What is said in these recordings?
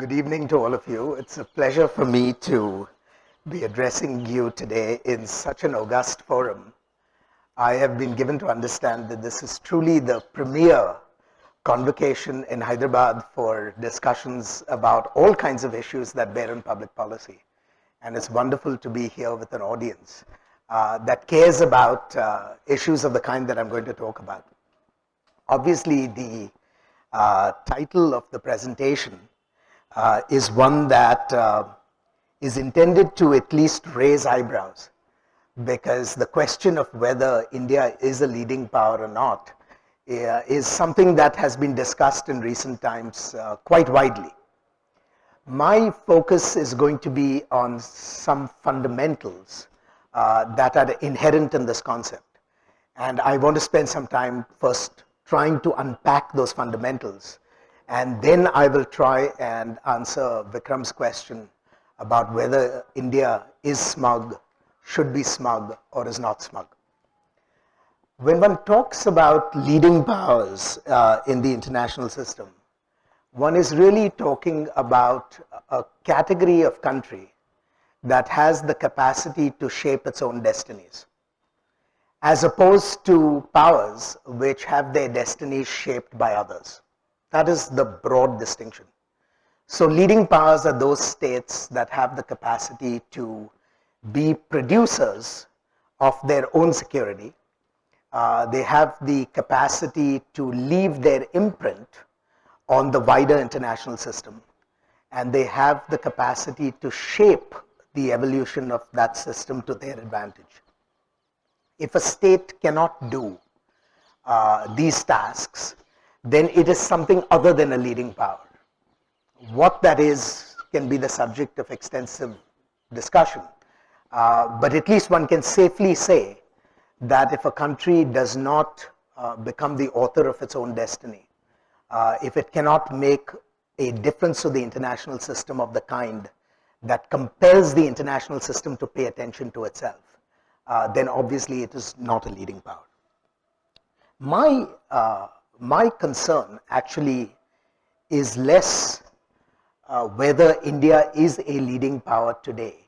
Good evening to all of you. It's a pleasure for me to be addressing you today in such an august forum. I have been given to understand that this is truly the premier convocation in Hyderabad for discussions about all kinds of issues that bear on public policy. And it's wonderful to be here with an audience that cares about issues of the kind that I'm going to talk about. Obviously, the title of the presentation is one that is intended to at least raise eyebrows, because the question of whether India is a leading power or not is something that has been discussed in recent times quite widely. My focus is going to be on some fundamentals that are inherent in this concept, and I want to spend some time first trying to unpack those fundamentals, and then I will try and answer Vikram's question about whether India is smug, should be smug, or is not smug. When one talks about leading powers in the international system, one is really talking about a category of country that has the capacity to shape its own destinies, as opposed to powers which have their destinies shaped by others. That is the broad distinction. So leading powers are those states that have the capacity to be producers of their own security. They have the capacity to leave their imprint on the wider international system, and they have the capacity to shape the evolution of that system to their advantage. If a state cannot do these tasks, then it is something other than a leading power. What that is can be the subject of extensive discussion, but at least one can safely say that if a country does not become the author of its own destiny, if it cannot make a difference to the international system of the kind that compels the international system to pay attention to itself, then obviously it is not a leading power. My concern actually is less whether India is a leading power today,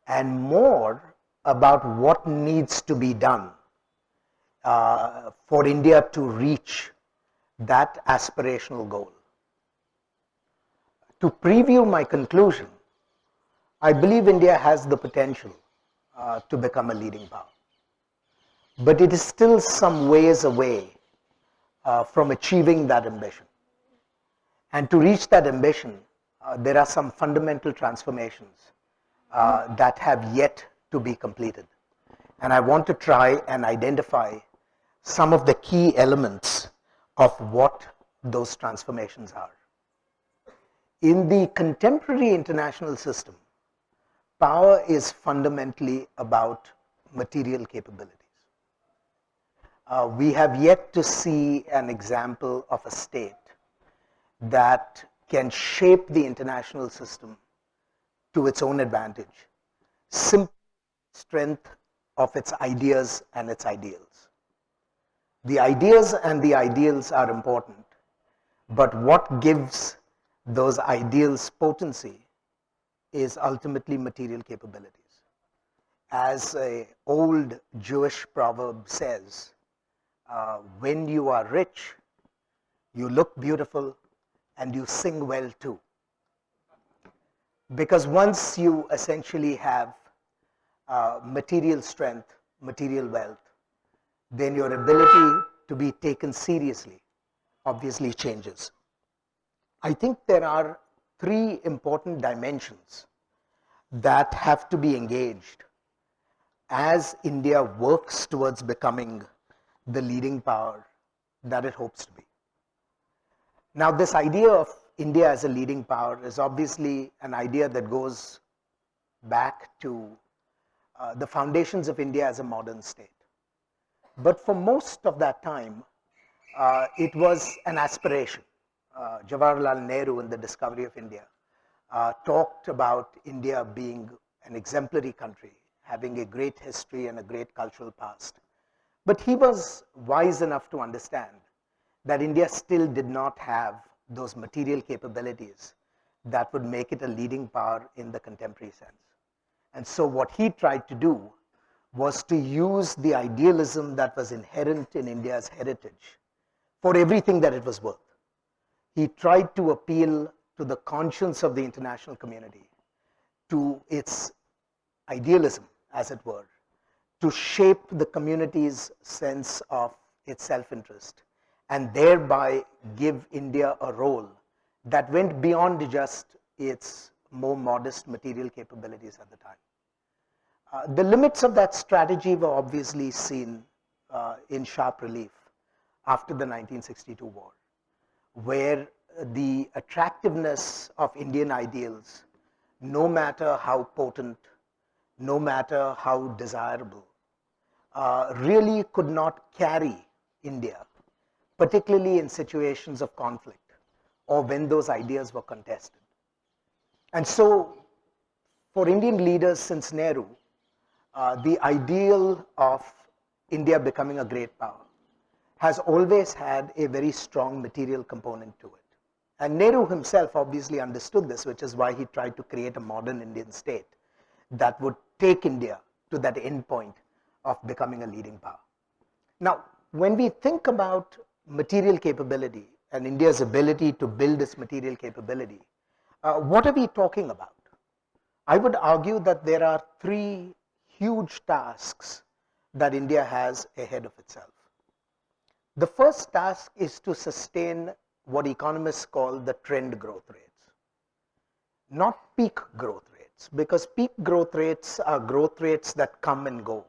and more about what needs to be done for India to reach that aspirational goal. To preview my conclusion, I believe India has the potential to become a leading power, but it is still some ways away from achieving that ambition. And to reach that ambition, there are some fundamental transformations that have yet to be completed. And I want to try and identify some of the key elements of what those transformations are. In the contemporary international system, power is fundamentally about material capabilities. We have yet to see an example of a state that can shape the international system to its own advantage, simply strength of its ideas and its ideals. The ideas and the ideals are important, but what gives those ideals potency is ultimately material capabilities. As an old Jewish proverb says, when you are rich, you look beautiful and you sing well too. Because once you essentially have material strength, material wealth, then your ability to be taken seriously obviously changes. I think there are three important dimensions that have to be engaged as India works towards becoming the leading power that it hopes to be. Now, this idea of India as a leading power is obviously an idea that goes back to the foundations of India as a modern state. But for most of that time, it was an aspiration. Jawaharlal Nehru, in the discovery of India, talked about India being an exemplary country, having a great history and a great cultural past. But he was wise enough to understand that India still did not have those material capabilities that would make it a leading power in the contemporary sense. And so what he tried to do was to use the idealism that was inherent in India's heritage for everything that it was worth. He tried to appeal to the conscience of the international community, to its idealism, as it were, to shape the community's sense of its self-interest, and thereby give India a role that went beyond just its more modest material capabilities at the time. The limits of that strategy were obviously seen in sharp relief after the 1962 war, where the attractiveness of Indian ideals, no matter how potent, no matter how desirable, really could not carry India, particularly in situations of conflict or when those ideas were contested. And so, for Indian leaders since Nehru, the ideal of India becoming a great power has always had a very strong material component to it. And Nehru himself obviously understood this, which is why he tried to create a modern Indian state that would take India to that end point of becoming a leading power. Now, when we think about material capability and India's ability to build its material capability, what are we talking about? I would argue that there are three huge tasks that India has ahead of itself. The first task is to sustain what economists call the trend growth rates, not peak growth rates, because peak growth rates are growth rates that come and go.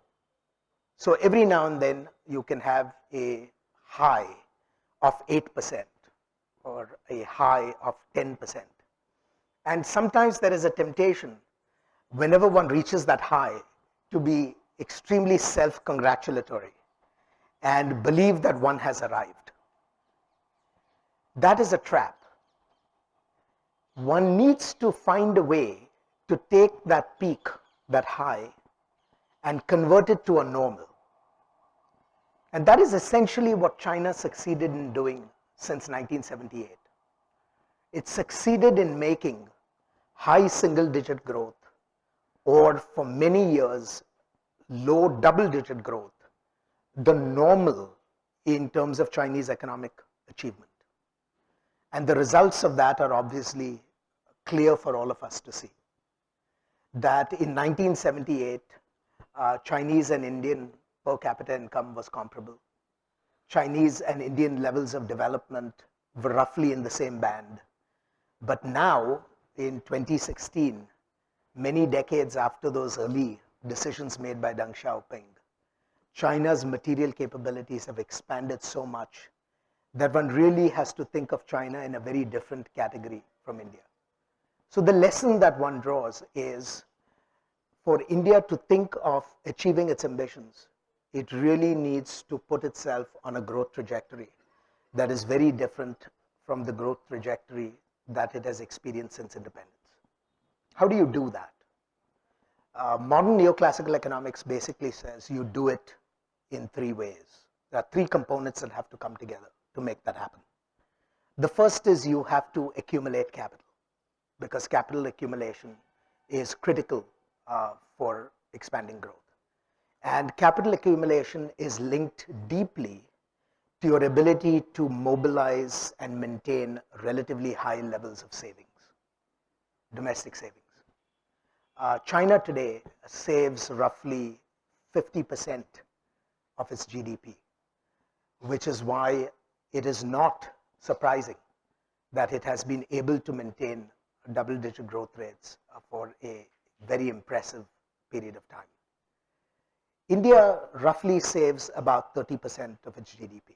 So every now and then you can have a high of 8% or a high of 10%. And sometimes there is a temptation, whenever one reaches that high, to be extremely self-congratulatory and believe that one has arrived. That is a trap. One needs to find a way to take that peak, that high, and convert it to a normal. And that is essentially what China succeeded in doing since 1978. It succeeded in making high single-digit growth, or for many years, low double-digit growth, the normal in terms of Chinese economic achievement. And the results of that are obviously clear for all of us to see. That in 1978, Chinese and Indian per capita income was comparable. Chinese and Indian levels of development were roughly in the same band. But now, in 2016, many decades after those early decisions made by Deng Xiaoping, China's material capabilities have expanded so much that one really has to think of China in a very different category from India. So the lesson that one draws is, for India to think of achieving its ambitions, it really needs to put itself on a growth trajectory that is very different from the growth trajectory that it has experienced since independence. How do you do that? Modern neoclassical economics basically says you do it in three ways. There are three components that have to come together to make that happen. The first is you have to accumulate capital, because capital accumulation is critical for expanding growth. And capital accumulation is linked deeply to your ability to mobilize and maintain relatively high levels of savings, domestic savings. China today saves roughly 50% of its GDP, which is why it is not surprising that it has been able to maintain double-digit growth rates for a very impressive period of time. India roughly saves about 30% of its GDP.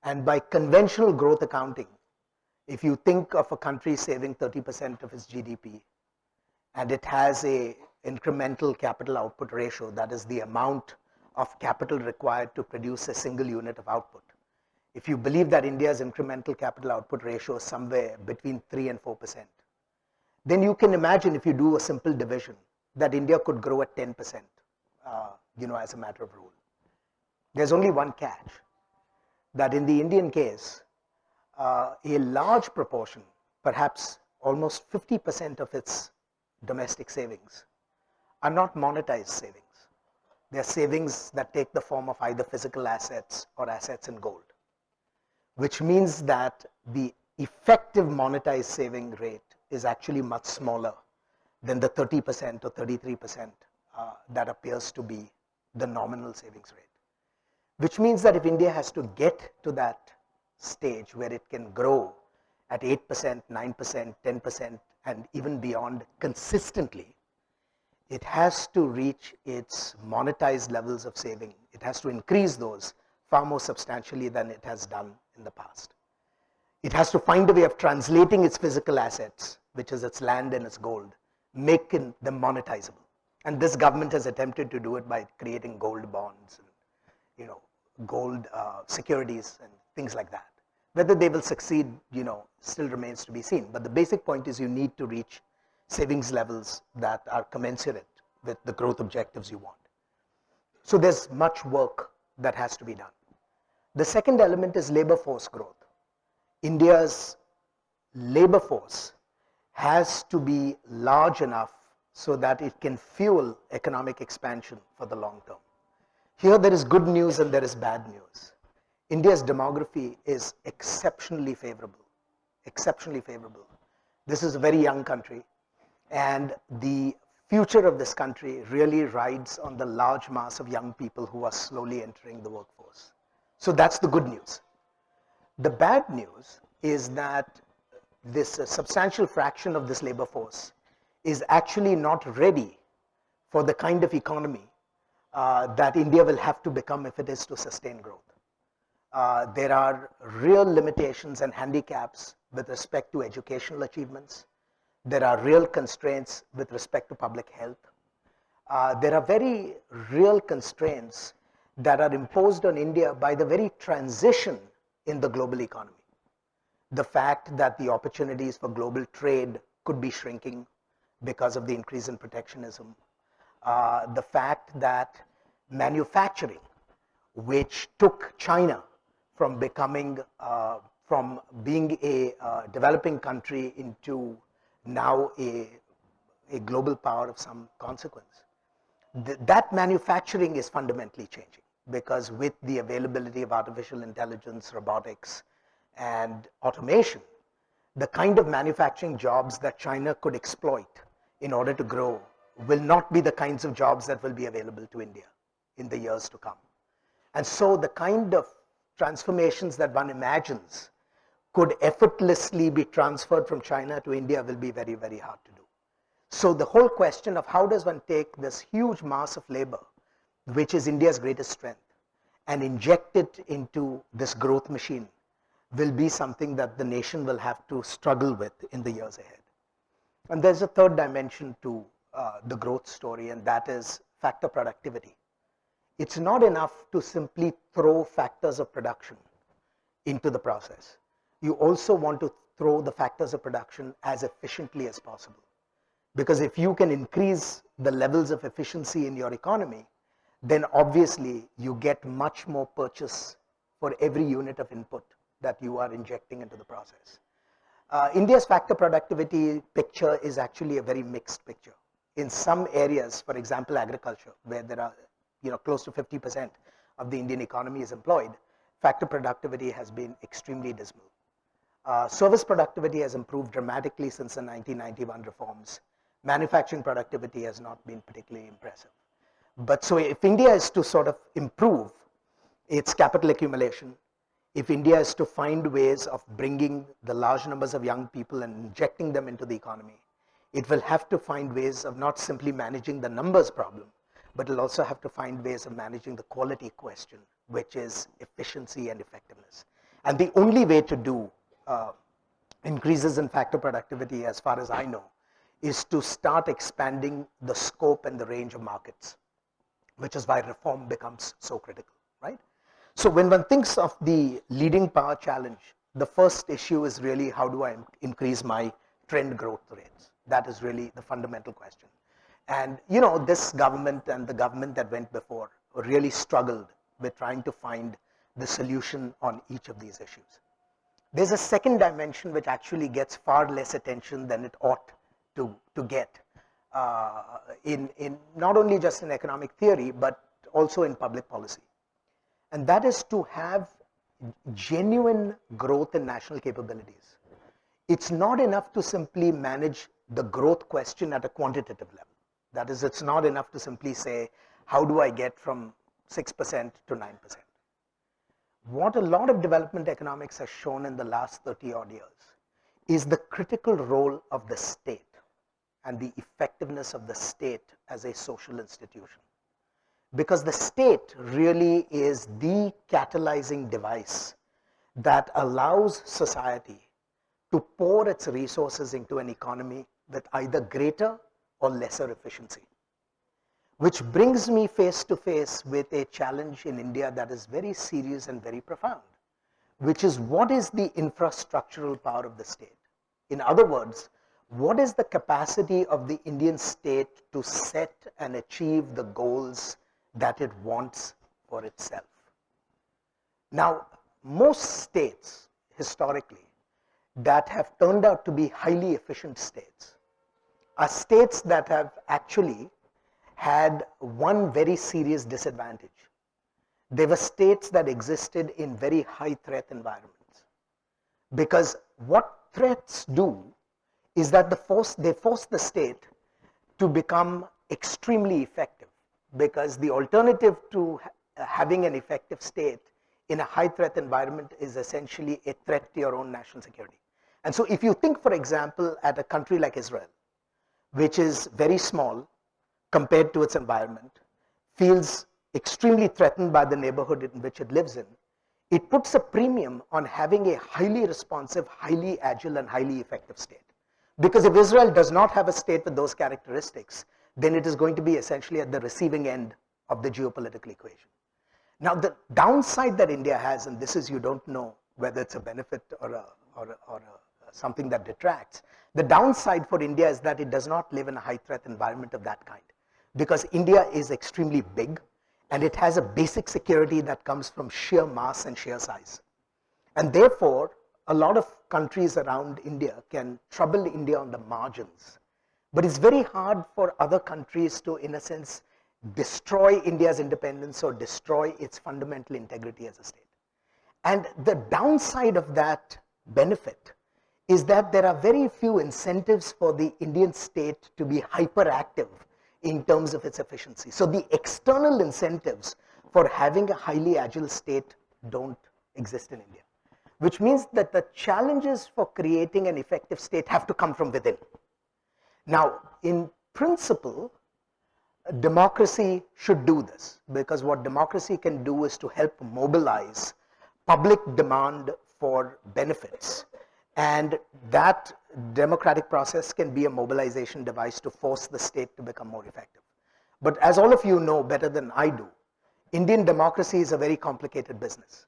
And by conventional growth accounting, if you think of a country saving 30% of its GDP, and it has an incremental capital output ratio, that is the amount of capital required to produce a single unit of output. If you believe that India's incremental capital output ratio is somewhere between 3 and 4%, then you can imagine, if you do a simple division, that India could grow at 10%, as a matter of rule. There's only one catch, that in the Indian case, a large proportion, perhaps almost 50% of its domestic savings are not monetized savings. They are savings that take the form of either physical assets or assets in gold, which means that the effective monetized saving rate is actually much smaller than the 30% or 33% that appears to be the nominal savings rate. Which means that if India has to get to that stage where it can grow at 8%, 9%, 10%, and even beyond consistently, it has to reach its monetized levels of saving. It has to increase those far more substantially than it has done in the past. It has to find a way of translating its physical assets, which is its land and its gold, making them monetizable. And this government has attempted to do it by creating gold bonds and gold securities and things like that. Whether they will succeed, still remains to be seen. But the basic point is you need to reach savings levels that are commensurate with the growth objectives you want. So there's much work that has to be done. The second element is labor force growth. India's labor force has to be large enough so that it can fuel economic expansion for the long term. Here there is good news and there is bad news. India's demography is exceptionally favorable. Exceptionally favorable. This is a very young country, and the future of this country really rides on the large mass of young people who are slowly entering the workforce. So that's the good news. The bad news is that this substantial fraction of this labor force is actually not ready for the kind of economy that India will have to become if it is to sustain growth. There are real limitations and handicaps with respect to educational achievements. There are real constraints with respect to public health. There are very real constraints that are imposed on India by the very transition in the global economy. The fact that the opportunities for global trade could be shrinking because of the increase in protectionism. The fact that manufacturing, which took China from from being a developing country into now a global power of some consequence, that manufacturing is fundamentally changing, because with the availability of artificial intelligence, robotics, and automation, the kind of manufacturing jobs that China could exploit in order to grow will not be the kinds of jobs that will be available to India in the years to come. And so the kind of transformations that one imagines could effortlessly be transferred from China to India will be very, very hard to do. So the whole question of how does one take this huge mass of labor, which is India's greatest strength, and inject it into this growth machine will be something that the nation will have to struggle with in the years ahead. And there's a third dimension to the growth story, and that is factor productivity. It's not enough to simply throw factors of production into the process. You also want to throw the factors of production as efficiently as possible. Because if you can increase the levels of efficiency in your economy, then obviously you get much more purchase for every unit of input that you are injecting into the process. India's factor productivity picture is actually a very mixed picture. In some areas, for example, agriculture, where there are close to 50% of the Indian economy is employed, factor productivity has been extremely dismal. Service productivity has improved dramatically since the 1991 reforms. Manufacturing productivity has not been particularly impressive. But so if India is to sort of improve its capital accumulation, if India is to find ways of bringing the large numbers of young people and injecting them into the economy, it will have to find ways of not simply managing the numbers problem, but it'll also have to find ways of managing the quality question, which is efficiency and effectiveness. And the only way to do increases in factor productivity, as far as I know, is to start expanding the scope and the range of markets, which is why reform becomes so critical, right? So when one thinks of the leading power challenge, the first issue is really how do I increase my trend growth rates? That is really the fundamental question. And this government and the government that went before really struggled with trying to find the solution on each of these issues. there's a second dimension which actually gets far less attention than it ought to get in not only just in economic theory, but also in public policy. And that is to have genuine growth in national capabilities. It's not enough to simply manage the growth question at a quantitative level. That is, it's not enough to simply say, how do I get from 6% to 9%? What a lot of development economics has shown in the last 30 odd years is the critical role of the state and the effectiveness of the state as a social institution. Because the state really is the catalyzing device that allows society to pour its resources into an economy with either greater or lesser efficiency. Which brings me face to face with a challenge in India that is very serious and very profound, which is what is the infrastructural power of the state? In other words, what is the capacity of the Indian state to set and achieve the goals that it wants for itself? Now, most states historically that have turned out to be highly efficient states are states that have actually had one very serious disadvantage. They were states that existed in very high threat environments. Because what threats do is that they force the state to become extremely effective, because the alternative to having an effective state in a high threat environment is essentially a threat to your own national security. And so if you think, for example, at a country like Israel, which is very small compared to its environment, feels extremely threatened by the neighborhood in which it lives in, it puts a premium on having a highly responsive, highly agile, and highly effective state. Because if Israel does not have a state with those characteristics, then it is going to be essentially at the receiving end of the geopolitical equation. Now, the downside that India has, and this is, you don't know whether it's a benefit or something that detracts, the downside for India is that it does not live in a high threat environment of that kind. Because India is extremely big, and it has a basic security that comes from sheer mass and sheer size. And therefore, a lot of countries around India can trouble India on the margins. But it's very hard for other countries to, in a sense, destroy India's independence or destroy its fundamental integrity as a state. And the downside of that benefit is that there are very few incentives for the Indian state to be hyperactive in terms of its efficiency. So the external incentives for having a highly agile state don't exist in India, which means that the challenges for creating an effective state have to come from within. Now, in principle, democracy should do this, because what democracy can do is to help mobilize public demand for benefits. And that democratic process can be a mobilization device to force the state to become more effective. But as all of you know better than I do, Indian democracy is a very complicated business.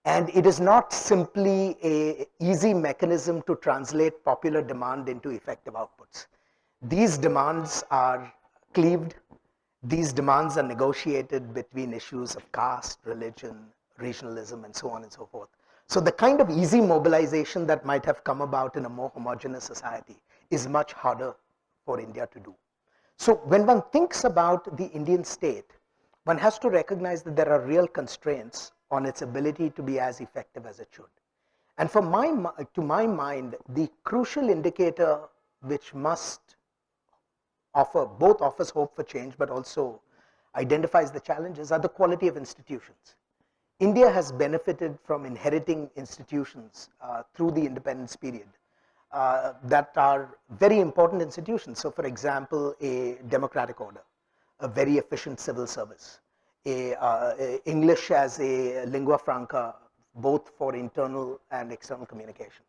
And it is not simply an easy mechanism to translate popular demand into effective outputs. These demands are cleaved. These demands are negotiated between issues of caste, religion, regionalism, and so on and so forth. So the kind of easy mobilization that might have come about in a more homogeneous society is much harder for India to do. So when one thinks about the Indian state, one has to recognize that there are real constraints on its ability to be as effective as it should. And to my mind, the crucial indicator which must both offers hope for change but also identifies the challenges are the quality of institutions. India has benefited from inheriting institutions through the independence period that are very important institutions. So, for example, a democratic order, a very efficient civil service, English as a lingua franca, both for internal and external communication.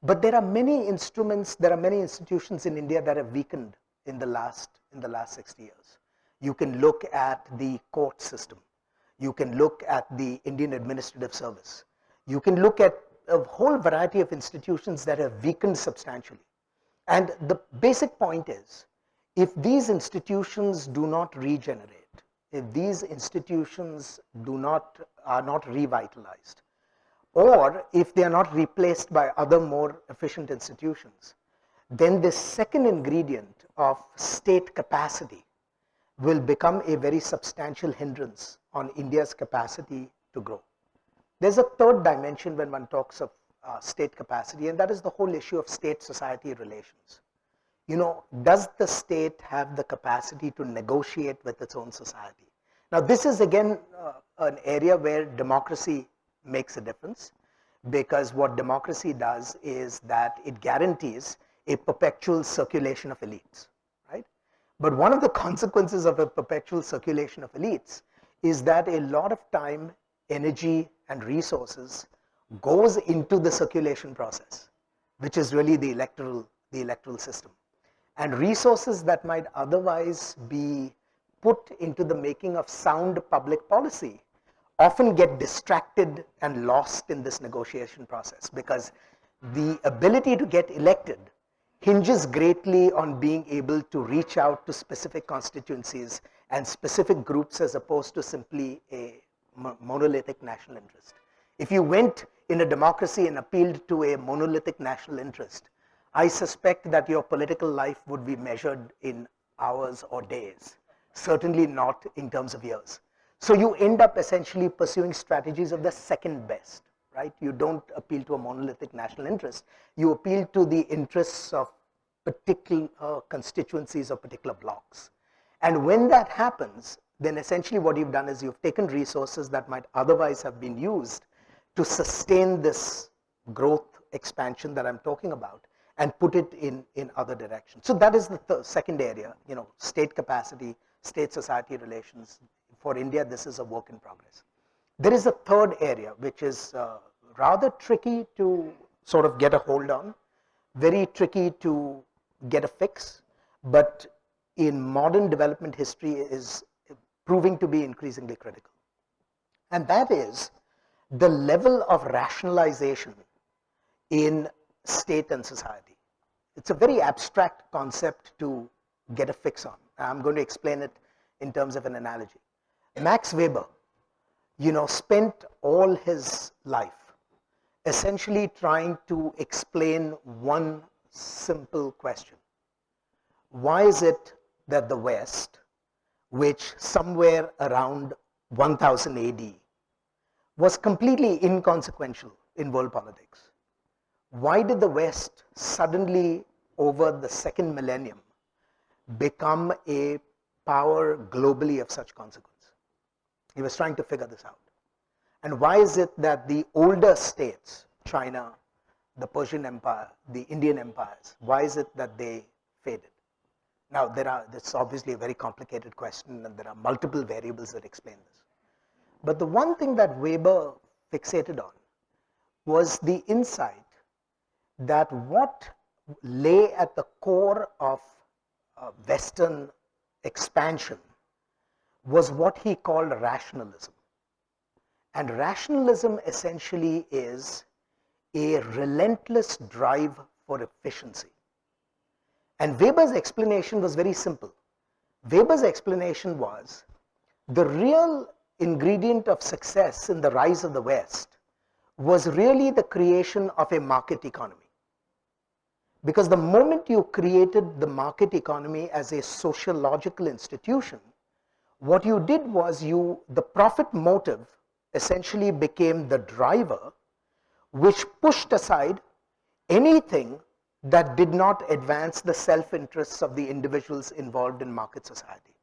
But there are many instruments, there are many institutions in India that have weakened in the last 60 years. You can look at the court system. You can look at the Indian Administrative Service. You can look at a whole variety of institutions that have weakened substantially. And the basic point is, if these institutions do not regenerate, if these institutions are not revitalized, or if they are not replaced by other more efficient institutions, then this second ingredient of state capacity will become a very substantial hindrance on India's capacity to grow. There's a third dimension when one talks of state capacity, and that is the whole issue of state-society relations. You know, does the state have the capacity to negotiate with its own society? Now, this is again an area where democracy makes a difference, because what democracy does is that it guarantees a perpetual circulation of elites, right? But one of the consequences of a perpetual circulation of elites is that a lot of time, energy, and resources goes into the circulation process, which is really the electoral system. And resources that might otherwise be put into the making of sound public policy often get distracted and lost in this negotiation process, because the ability to get elected hinges greatly on being able to reach out to specific constituencies and specific groups, as opposed to simply a monolithic national interest. If you went in a democracy and appealed to a monolithic national interest, I suspect that your political life would be measured in hours or days, certainly not in terms of years. So you end up essentially pursuing strategies of the second best, right? You don't appeal to a monolithic national interest. You appeal to the interests of particular constituencies or particular blocks. And when that happens, then essentially what you've done is you've taken resources that might otherwise have been used to sustain this growth expansion that I'm talking about, and put it in other directions. So that is the second area, you know, state capacity, state-society relations. For India, this is a work in progress. There is a third area, which is rather tricky to sort of get a hold on, very tricky to get a fix, but in modern development history is proving to be increasingly critical. And that is the level of rationalization in state and society. It's a very abstract concept to get a fix on. I'm going to explain it in terms of an analogy. Max Weber, you know, spent all his life essentially trying to explain one simple question. Why is it that the West, which somewhere around 1000 AD was completely inconsequential in world politics, why did the West suddenly, over the second millennium, become a power globally of such consequence? He was trying to figure this out. And why is it that the older states, China, the Persian Empire, the Indian empires, why is it that they faded? Now, that's obviously a very complicated question, and there are multiple variables that explain this. But the one thing that Weber fixated on was the insight that what lay at the core of Western expansion was what he called rationalism. And rationalism essentially is a relentless drive for efficiency. And Weber's explanation was very simple. Weber's explanation was the real ingredient of success in the rise of the West was really the creation of a market economy. Because the moment you created the market economy as a sociological institution, what you did was the profit motive essentially became the driver, which pushed aside anything that did not advance the self-interests of the individuals involved in market society.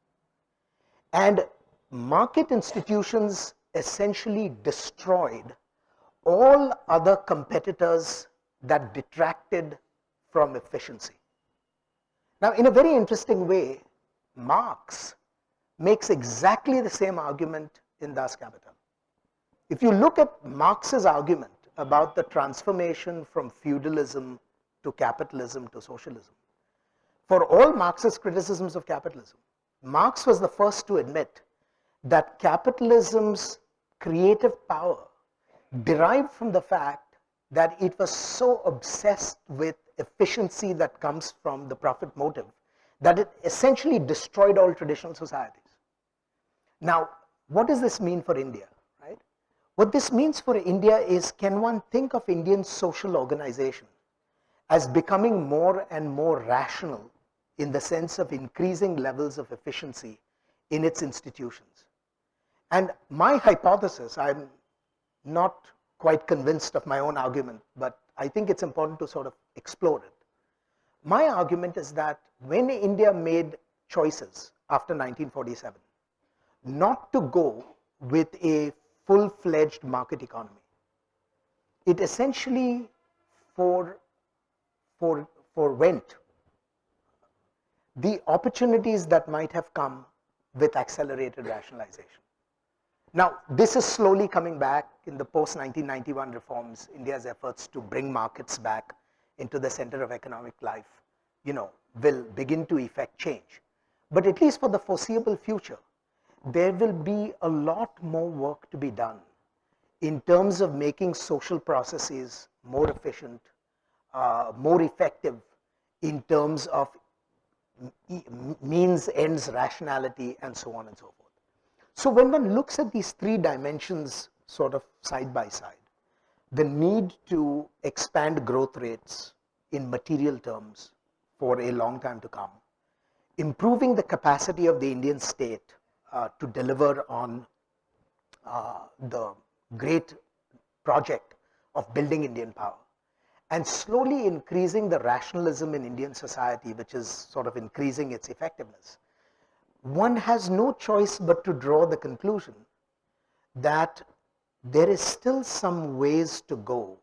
And market institutions essentially destroyed all other competitors that detracted from efficiency. Now, in a very interesting way, Marx makes exactly the same argument in Das Kapital. If you look at Marx's argument about the transformation from feudalism to capitalism to socialism, for all Marx's criticisms of capitalism, Marx was the first to admit that capitalism's creative power derived from the fact that it was so obsessed with efficiency that comes from the profit motive that it essentially destroyed all traditional societies. Now, what does this mean for India, right? What this means for India is, can one think of Indian social organization as becoming more and more rational in the sense of increasing levels of efficiency in its institutions? And my hypothesis, I'm not quite convinced of my own argument, but I think it's important to sort of explore it. My argument is that when India made choices after 1947 not to go with a full-fledged market economy, it essentially forwent the opportunities that might have come with accelerated rationalization. Now, this is slowly coming back in the post-1991 reforms. India's efforts to bring markets back into the center of economic life, will begin to effect change. But at least for the foreseeable future, there will be a lot more work to be done in terms of making social processes more efficient, more effective in terms of means, ends, rationality, and so on and so forth. So when one looks at these three dimensions sort of side by side, the need to expand growth rates in material terms for a long time to come, improving the capacity of the Indian state to deliver on the great project of building Indian power, and slowly increasing the rationalism in Indian society, which is sort of increasing its effectiveness, one has no choice but to draw the conclusion that there is still some ways to go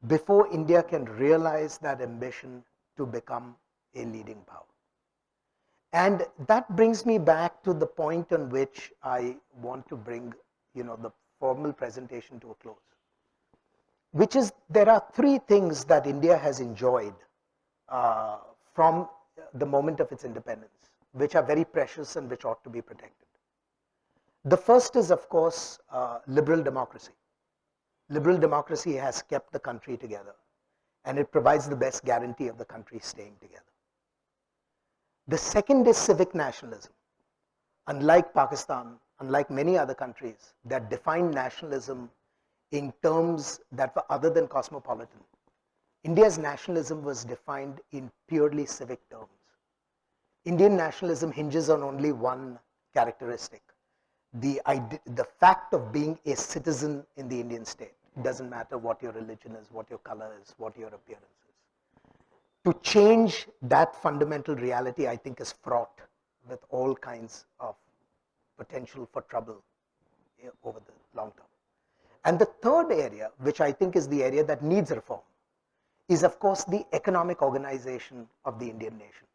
before India can realize that ambition to become a leading power. And that brings me back to the point on which I want to bring the formal presentation to a close, which is there are three things that India has enjoyed from the moment of its independence, which are very precious and which ought to be protected. The first is, of course, liberal democracy. Liberal democracy has kept the country together, and it provides the best guarantee of the country staying together. The second is civic nationalism. Unlike Pakistan, unlike many other countries that define nationalism in terms that were other than cosmopolitan, India's nationalism was defined in purely civic terms. Indian nationalism hinges on only one characteristic: the fact of being a citizen in the Indian state. It doesn't matter what your religion is, what your color is, what your appearance is. To change that fundamental reality, I think, is fraught with all kinds of potential for trouble over the long term. And the third area, which I think is the area that needs reform, is, of course, the economic organization of the Indian nation,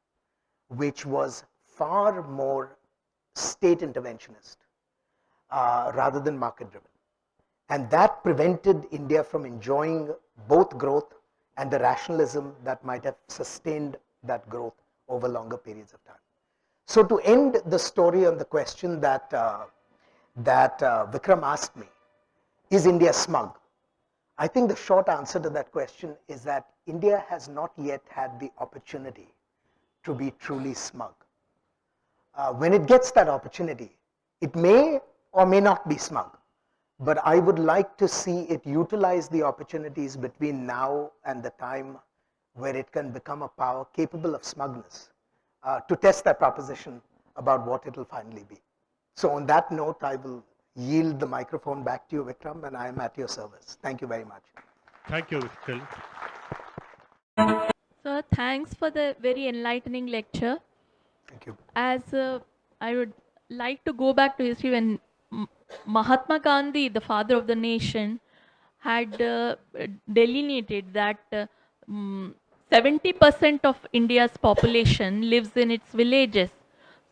which was far more state interventionist rather than market driven. And that prevented India from enjoying both growth and the rationalism that might have sustained that growth over longer periods of time. So to end the story on the question that Vikram asked me, is India smug? I think the short answer to that question is that India has not yet had the opportunity to be truly smug. When it gets that opportunity, it may or may not be smug. But I would like to see it utilize the opportunities between now and the time where it can become a power capable of smugness to test that proposition about what it will finally be. So on that note, I will yield the microphone back to you, Vikram, and I am at your service. Thank you very much. Thank you, Phil. Sir, thanks for the very enlightening lecture. Thank you. As I would like to go back to history when Mahatma Gandhi, the father of the nation, had delineated that 70% of India's population lives in its villages.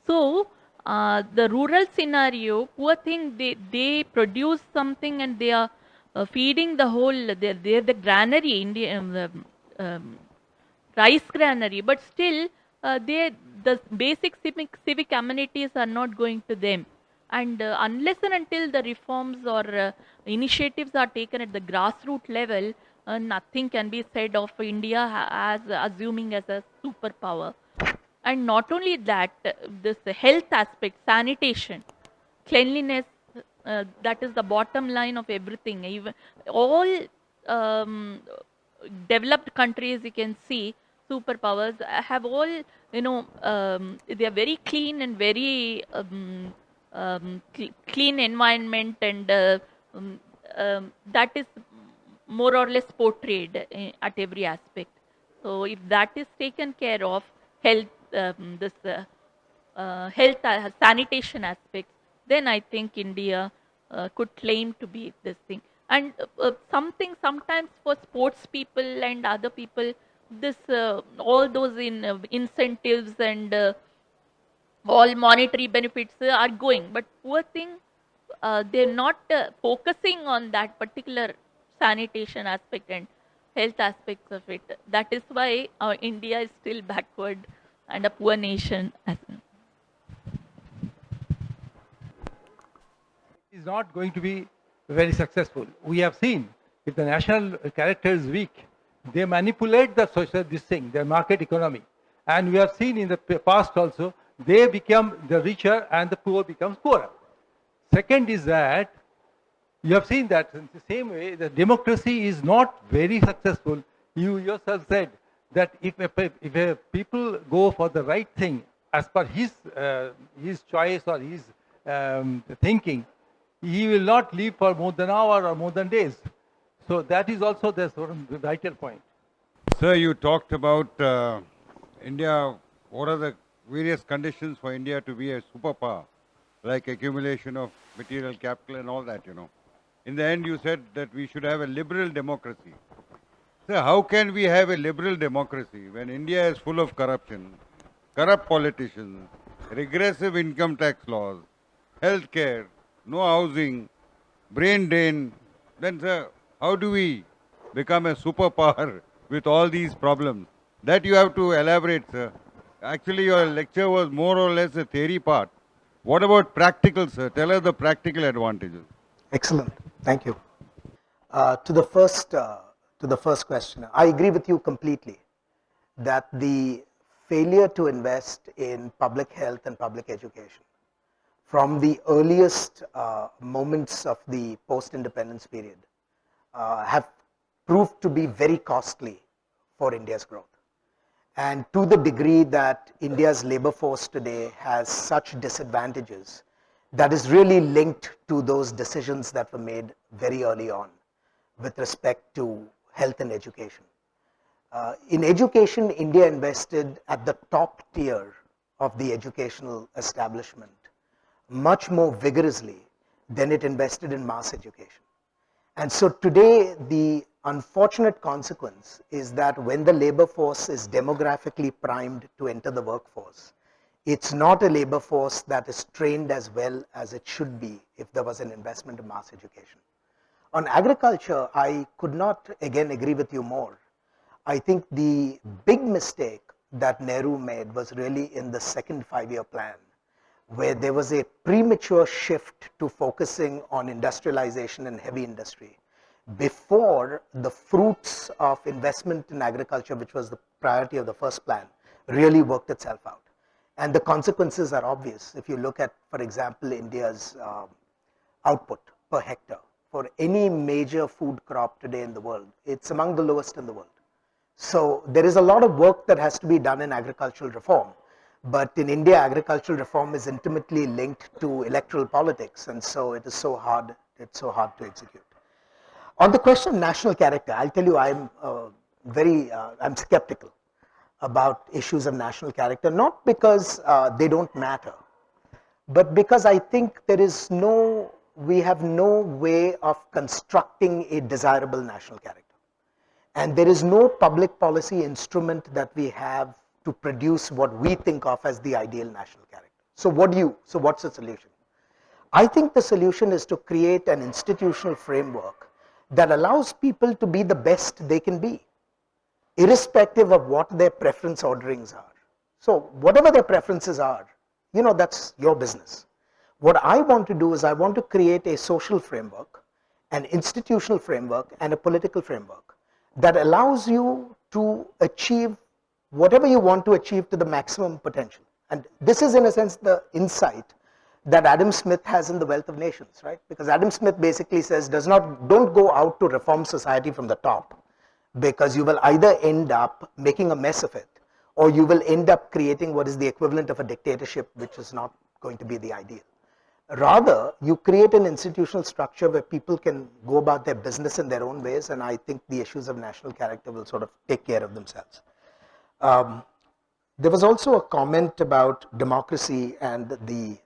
So the rural scenario, poor thing, they produce something and they are feeding the whole, they're the granary, rice granary, but still the basic civic amenities are not going to them. And unless and until the reforms or initiatives are taken at the grassroots level, nothing can be said of India as assuming as a superpower. And not only that, this health aspect, sanitation, cleanliness, that is the bottom line of everything. Even all um, developed countries, you can see superpowers have all, they are very clean and very clean environment, and that is more or less portrayed at every aspect. So if that is taken care of, health, this health, sanitation aspects, then I think India could claim to be this thing. And something sometimes for sports people and other people, this all those incentives and all monetary benefits are going, but poor thing, they're not focusing on that particular sanitation aspect and health aspects of it. That is why India is still backward and a poor nation. Is not going to be very successful. We have seen if the national character is weak, they manipulate the social this thing, the market economy. And we have seen in the past also, they become the richer and the poor becomes poorer. Second is that you have seen that in the same way, the democracy is not very successful. You yourself said that if people go for the right thing as per his choice or his thinking, he will not live for more than an hour or more than days. So that is also the sort of vital point. Sir, you talked about India. What are the various conditions for India to be a superpower, like accumulation of material capital and all that, In the end, you said that we should have a liberal democracy. Sir, how can we have a liberal democracy when India is full of corruption, corrupt politicians, regressive income tax laws, health care, no housing, brain drain? Then, sir, how do we become a superpower with all these problems? That you have to elaborate, sir. Actually, your lecture was more or less a theory part. What about practical, sir? Tell us the practical advantages. Excellent. Thank you. To the first question, I agree with you completely that the failure to invest in public health and public education from the earliest moments of the post-independence period have proved to be very costly for India's growth. And to the degree that India's labor force today has such disadvantages, that is really linked to those decisions that were made very early on with respect to health and education. In education, India invested at the top tier of the educational establishment much more vigorously than it invested in mass education. And so today, the unfortunate consequence is that when the labor force is demographically primed to enter the workforce, it's not a labor force that is trained as well as it should be if there was an investment in mass education. On agriculture, I could not again agree with you more. I think the big mistake that Nehru made was really in the second 5-year plan, where there was a premature shift to focusing on industrialization and heavy industry before the fruits of investment in agriculture, which was the priority of the first plan, really worked itself out. And the consequences are obvious. If you look at, for example, India's output per hectare for any major food crop today in the world, it's among the lowest in the world. So there is a lot of work that has to be done in agricultural reform. But in India, agricultural reform is intimately linked to electoral politics, and so it is so hard to execute. On the question of national character, I'll tell you I'm skeptical about issues of national character, not because they don't matter, but because I think we have no way of constructing a desirable national character. And there is no public policy instrument that we have to produce what we think of as the ideal national character. So what's the solution? I think the solution is to create an institutional framework that allows people to be the best they can be, irrespective of what their preference orderings are. So whatever their preferences are, that's your business. What I want to do is I want to create a social framework, an institutional framework, and a political framework that allows you to achieve whatever you want to achieve to the maximum potential. And this is, in a sense, the insight that Adam Smith has in The Wealth of Nations, right? Because Adam Smith basically says, don't go out to reform society from the top, because you will either end up making a mess of it, or you will end up creating what is the equivalent of a dictatorship, which is not going to be the ideal. Rather, you create an institutional structure where people can go about their business in their own ways, and I think the issues of national character will sort of take care of themselves. There was also a comment about democracy and the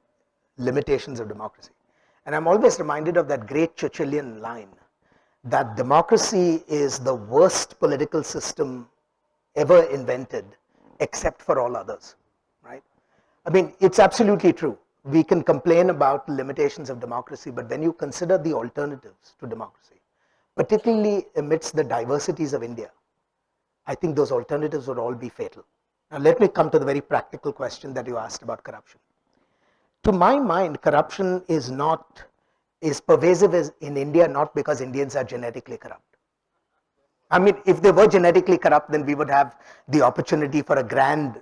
limitations of democracy. And I'm always reminded of that great Churchillian line, that democracy is the worst political system ever invented, except for all others, right? I mean, it's absolutely true. We can complain about the limitations of democracy, but when you consider the alternatives to democracy, particularly amidst the diversities of India, I think those alternatives would all be fatal. Now, let me come to the very practical question that you asked about corruption. To my mind, corruption is pervasive in India not because Indians are genetically corrupt. I mean, if they were genetically corrupt, then we would have the opportunity for a grand,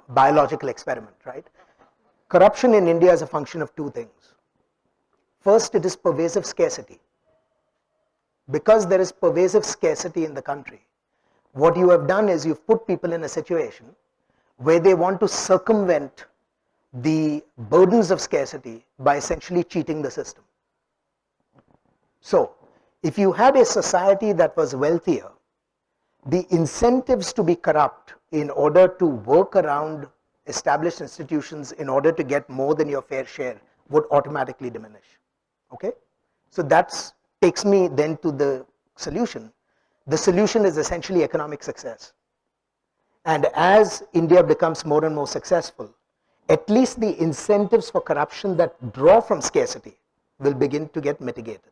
biological experiment, right? Corruption in India is a function of two things. First, it is pervasive scarcity. Because there is pervasive scarcity in the country, what you have done is you've put people in a situation where they want to circumvent the burdens of scarcity by essentially cheating the system. So, if you had a society that was wealthier, the incentives to be corrupt in order to work around established institutions in order to get more than your fair share would automatically diminish. Okay? So that takes me then to the solution. The solution is essentially economic success. And as India becomes more and more successful, at least the incentives for corruption that draw from scarcity will begin to get mitigated.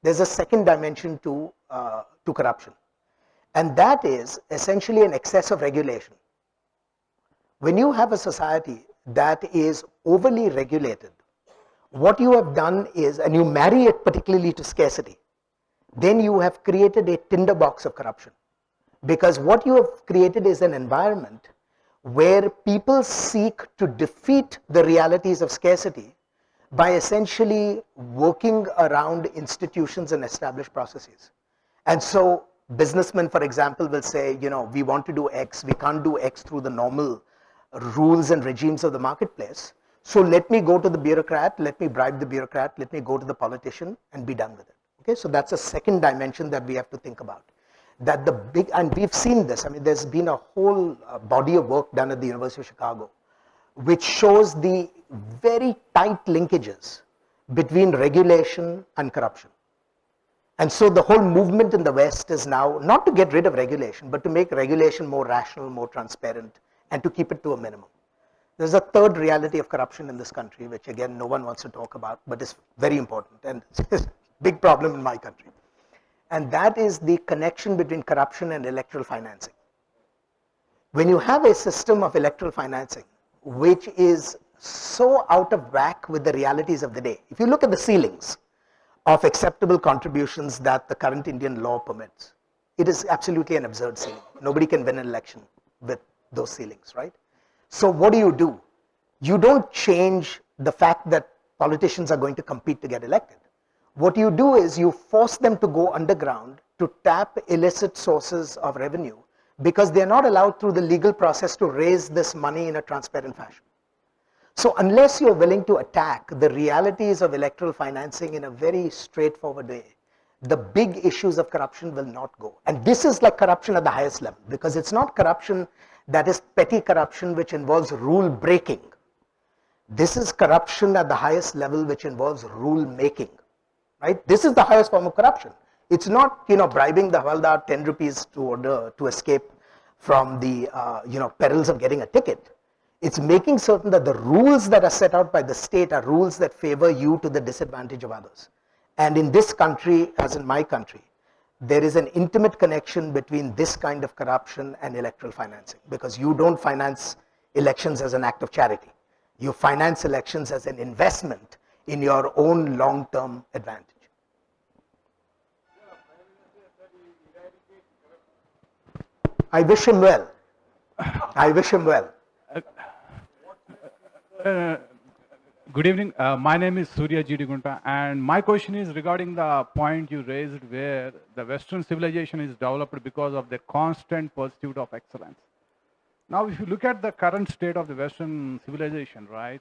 There's a second dimension to corruption, and that is essentially an excess of regulation. When you have a society that is overly regulated, what you have done is, and you marry it particularly to scarcity, then you have created a tinderbox of corruption. Because what you have created is an environment where people seek to defeat the realities of scarcity by essentially working around institutions and established processes. And so businessmen, for example, will say, we want to do X, we can't do X through the normal rules and regimes of the marketplace. So let me go to the bureaucrat, let me bribe the bureaucrat, let me go to the politician and be done with it. Okay, so that's a second dimension that we have to think about. That and we've seen this, there's been a whole body of work done at the University of Chicago, which shows the very tight linkages between regulation and corruption. And so the whole movement in the West is now not to get rid of regulation, but to make regulation more rational, more transparent, and to keep it to a minimum. There's a third reality of corruption in this country, which again no one wants to talk about, but is very important and it's a big problem in my country. And that is the connection between corruption and electoral financing. When you have a system of electoral financing, which is so out of whack with the realities of the day, if you look at the ceilings of acceptable contributions that the current Indian law permits, it is absolutely an absurd ceiling. Nobody can win an election with those ceilings, right? So what do? You don't change the fact that politicians are going to compete to get elected. What you do is you force them to go underground to tap illicit sources of revenue because they're not allowed through the legal process to raise this money in a transparent fashion. So unless you're willing to attack the realities of electoral financing in a very straightforward way, the big issues of corruption will not go. And this is like corruption at the highest level, because it's not corruption that is petty corruption which involves rule breaking. This is corruption at the highest level which involves rule making. Right? This is the highest form of corruption. It's not, bribing the Havaldar 10 rupees to escape from the, perils of getting a ticket. It's making certain that the rules that are set out by the state are rules that favor you to the disadvantage of others. And in this country, as in my country, there is an intimate connection between this kind of corruption and electoral financing, because you don't finance elections as an act of charity. You finance elections as an investment in your own long-term advantage. I wish him well. I wish him well. Good evening. My name is Surya Jidigunta, and my question is regarding the point you raised where the Western civilization is developed because of the constant pursuit of excellence. Now, if you look at the current state of the Western civilization, right,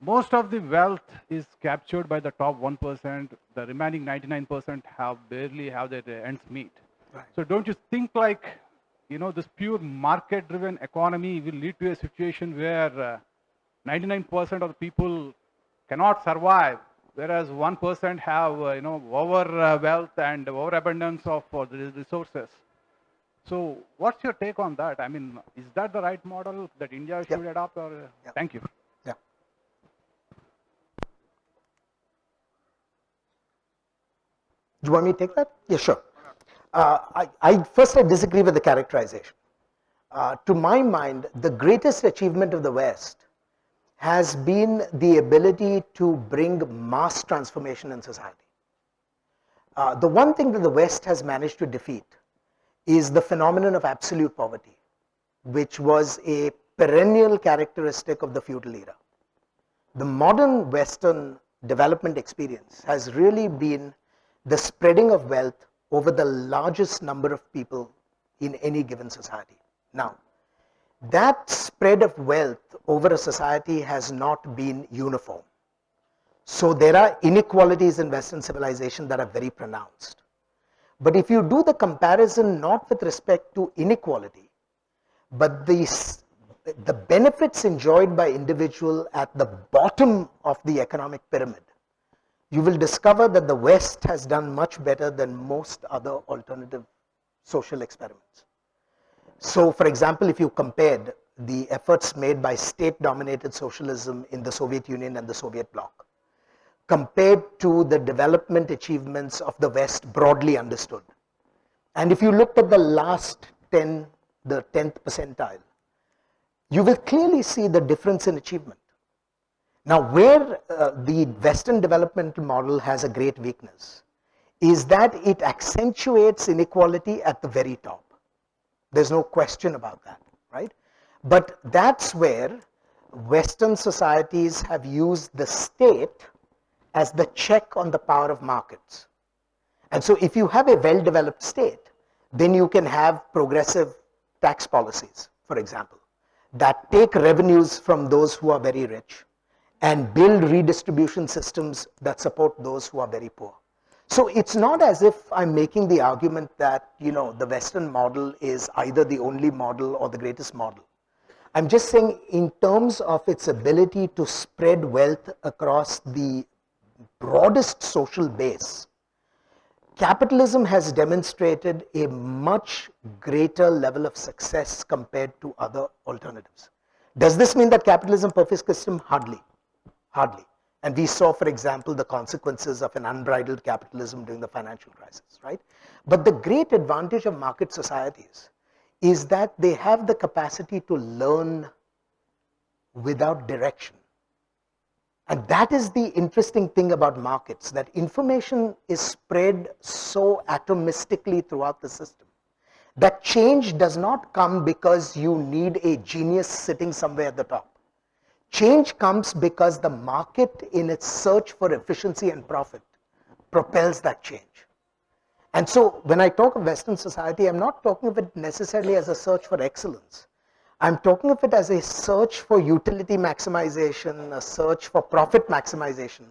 most of the wealth is captured by the top 1%. The remaining 99% barely have their ends meet. Right. So don't you think like, this pure market-driven economy will lead to a situation where 99% of the people cannot survive, whereas 1% have, over wealth and overabundance of the resources. So what's your take on that? I mean, is that the right model that India should adopt or? Thank you. Yeah. Do you want me to take that? Yeah, sure. I disagree with the characterization. To my mind, the greatest achievement of the West has been the ability to bring mass transformation in society. The one thing that the West has managed to defeat is the phenomenon of absolute poverty, which was a perennial characteristic of the feudal era. The modern Western development experience has really been the spreading of wealth over the largest number of people in any given society. Now, that spread of wealth over a society has not been uniform. So there are inequalities in Western civilization that are very pronounced. But if you do the comparison not with respect to inequality, but the benefits enjoyed by individual at the bottom of the economic pyramid, you will discover that the West has done much better than most other alternative social experiments. So, for example, if you compared the efforts made by state-dominated socialism in the Soviet Union and the Soviet bloc, compared to the development achievements of the West broadly understood, and if you looked at the last 10, the 10th percentile, you will clearly see the difference in achievement. Now, where the Western developmental model has a great weakness is that it accentuates inequality at the very top. There's no question about that, right? But that's where Western societies have used the state as the check on the power of markets. And so if you have a well-developed state, then you can have progressive tax policies, for example, that take revenues from those who are very rich and build redistribution systems that support those who are very poor. So it's not as if I'm making the argument that, the Western model is either the only model or the greatest model. I'm just saying in terms of its ability to spread wealth across the broadest social base, capitalism has demonstrated a much greater level of success compared to other alternatives. Does this mean that capitalism perfects system? Hardly. Hardly. And we saw, for example, the consequences of an unbridled capitalism during the financial crisis, right? But the great advantage of market societies is that they have the capacity to learn without direction. And that is the interesting thing about markets, that information is spread so atomistically throughout the system that change does not come because you need a genius sitting somewhere at the top. Change comes because the market, in its search for efficiency and profit, propels that change. And so when I talk of Western society, I'm not talking of it necessarily as a search for excellence. I'm talking of it as a search for utility maximization, a search for profit maximization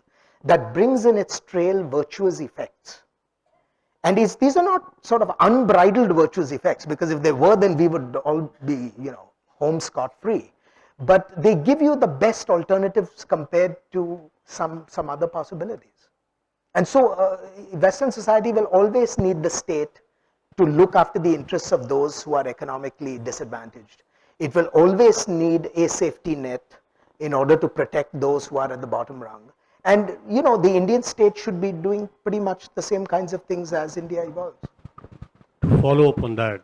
that brings in its trail virtuous effects. And these are not sort of unbridled virtuous effects, because if they were, then we would all be, home scot-free. But they give you the best alternatives compared to some other possibilities. And so Western society will always need the state to look after the interests of those who are economically disadvantaged. It will always need a safety net in order to protect those who are at the bottom rung. And the Indian state should be doing pretty much the same kinds of things as India evolves. To follow up on that,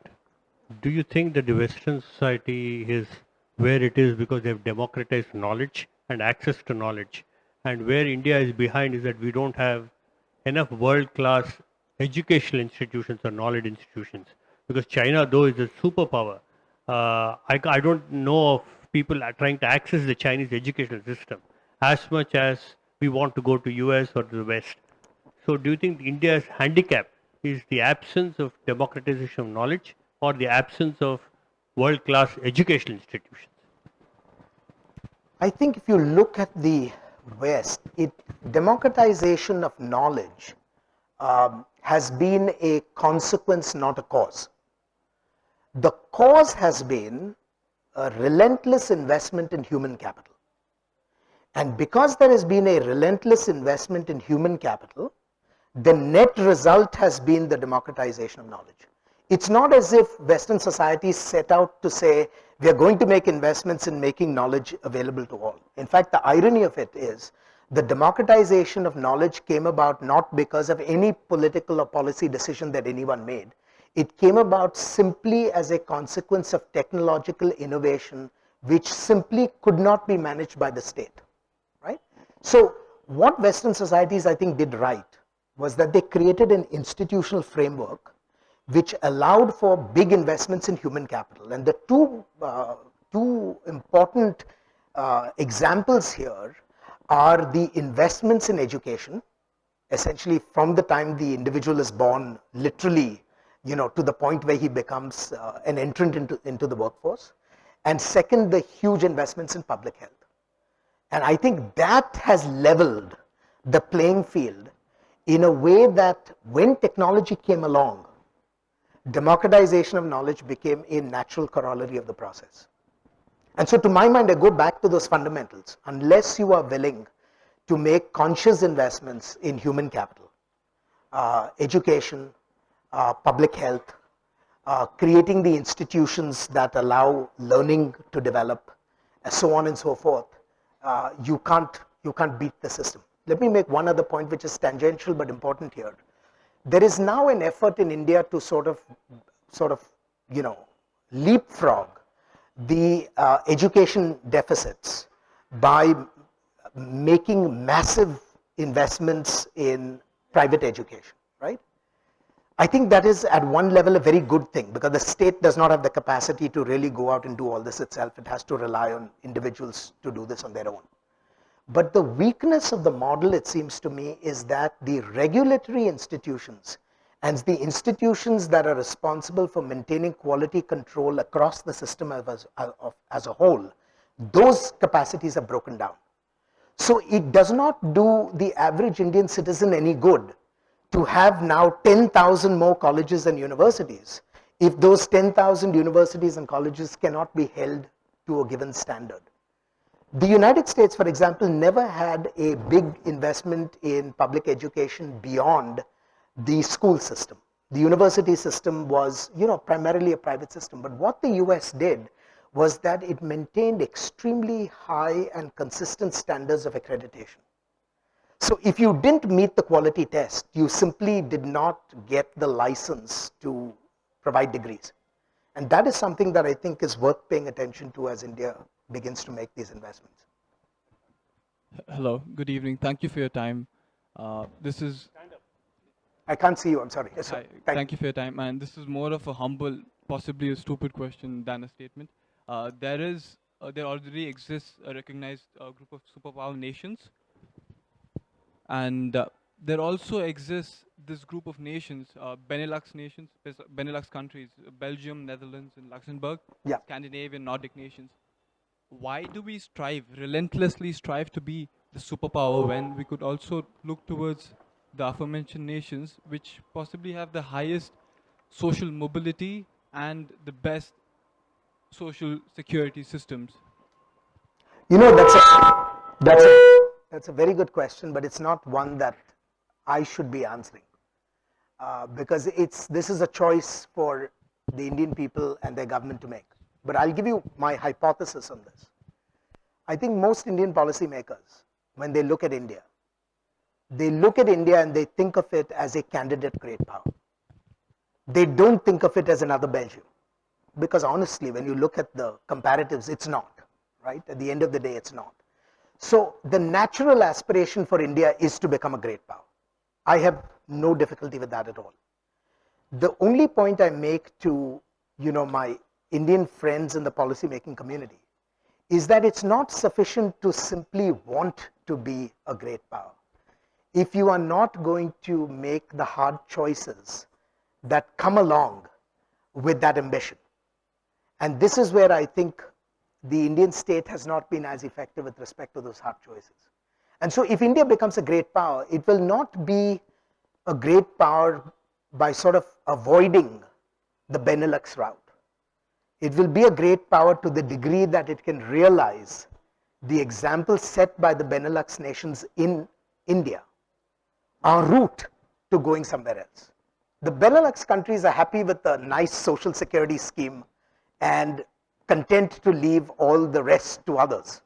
do you think that the Western society is where it is because they have democratized knowledge and access to knowledge, and where India is behind is that we don't have enough world-class educational institutions or knowledge institutions? Because China, though, is a superpower, I don't know of people are trying to access the Chinese educational system. as much as we want to go to US or to the West. So do you think India's handicap is the absence of democratization of knowledge or the absence of world-class educational institutions? I think if you look at the West, democratization of knowledge has been a consequence, not a cause. The cause has been a relentless investment in human capital. And because there has been a relentless investment in human capital, the net result has been the democratization of knowledge. It's not as if Western societies set out to say, we are going to make investments in making knowledge available to all. In fact, the irony of it is, the democratization of knowledge came about not because of any political or policy decision that anyone made. It came about simply as a consequence of technological innovation, which simply could not be managed by the state, right? So what Western societies, I think, did right was that they created an institutional framework which allowed for big investments in human capital. And the two important examples here are the investments in education, essentially from the time the individual is born, literally, to the point where he becomes an entrant into the workforce. And second, the huge investments in public health. And I think that has leveled the playing field in a way that when technology came along, democratization of knowledge became a natural corollary of the process. And so to my mind, I go back to those fundamentals. Unless you are willing to make conscious investments in human capital, education, public health, creating the institutions that allow learning to develop, so on and so forth, you can't beat the system. Let me make one other point which is tangential but important here. There is now an effort in India to sort of leapfrog the education deficits by making massive investments in private education, right? I think that is at one level a very good thing, because the state does not have the capacity to really go out and do all this itself. It has to rely on individuals to do this on their own. But the weakness of the model, it seems to me, is that the regulatory institutions and the institutions that are responsible for maintaining quality control across the system as a whole, those capacities are broken down. So it does not do the average Indian citizen any good to have now 10,000 more colleges and universities if those 10,000 universities and colleges cannot be held to a given standard. The United States, for example, never had a big investment in public education beyond the school system. The university system was, primarily a private system. But what the US did was that it maintained extremely high and consistent standards of accreditation. So if you didn't meet the quality test, you simply did not get the license to provide degrees. And that is something that I think is worth paying attention to as India begins to make these investments. Hello, good evening. Thank you for your time. This is... I can't see you, I'm sorry. Yes, Hi, thank you for your time. And this is more of a humble, possibly a stupid question than a statement. There already exists a recognized group of superpower nations. And there also exists this group of nations, Benelux nations, Benelux countries, Belgium, Netherlands, and Luxembourg, Yeah. Scandinavian, Nordic nations. Why do we relentlessly strive to be the superpower when we could also look towards the aforementioned nations, which possibly have the highest social mobility and the best social security systems? That's a very good question, but it's not one that I should be answering, because this is a choice for the Indian people and their government to make. But I'll give you my hypothesis on this. I think most Indian policymakers, when they look at India and they think of it as a candidate great power. They don't think of it as another Belgium, because honestly, when you look at the comparatives, it's not, right? At the end of the day, it's not. So the natural aspiration for India is to become a great power. I have no difficulty with that at all. The only point I make to my Indian friends in the policy making community is that it's not sufficient to simply want to be a great power. If you are not going to make the hard choices that come along with that ambition. And this is where I think the Indian state has not been as effective with respect to those hard choices. And so if India becomes a great power, it will not be a great power by sort of avoiding the Benelux route. It will be a great power to the degree that it can realize the example set by the Benelux nations in India, en route to going somewhere else. The Benelux countries are happy with a nice social security scheme and content to leave all the rest to others.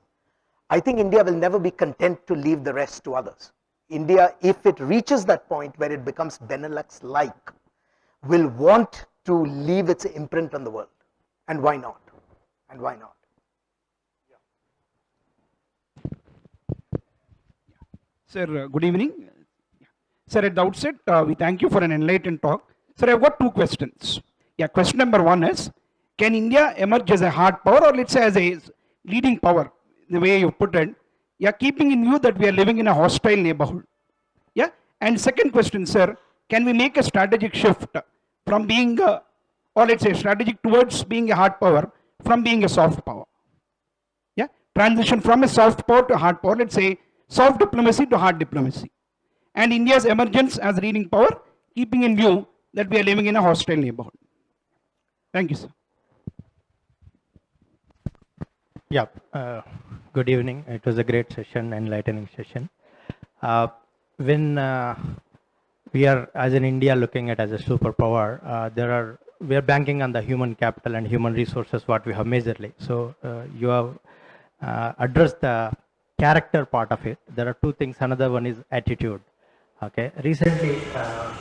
I think India will never be content to leave the rest to others. India, if it reaches that point where it becomes Benelux-like, will want to leave its imprint on the world. And why not? And why not? Sir, good evening. Sir, at the outset, we thank you for an enlightened talk. Sir, I've got two questions. Yeah, question number one is, can India emerge as a hard power or let's say as a leading power, the way you put it, yeah, keeping in view that we are living in a hostile neighborhood? Yeah, and second question, sir, can we make a strategic shift from being, or let's say strategic towards being a hard power from being a soft power? Yeah, transition from a soft power to hard power, let's say soft diplomacy to hard diplomacy. And India's emergence as a leading power, keeping in view that we are living in a hostile neighborhood. Thank you, sir. Yeah, good evening. It was a great session, enlightening session. When we are, as in India, looking at as a superpower, we are banking on the human capital and human resources, what we have majorly. So you have addressed the character part of it. There are two things. Another one is attitude. Okay. Recently,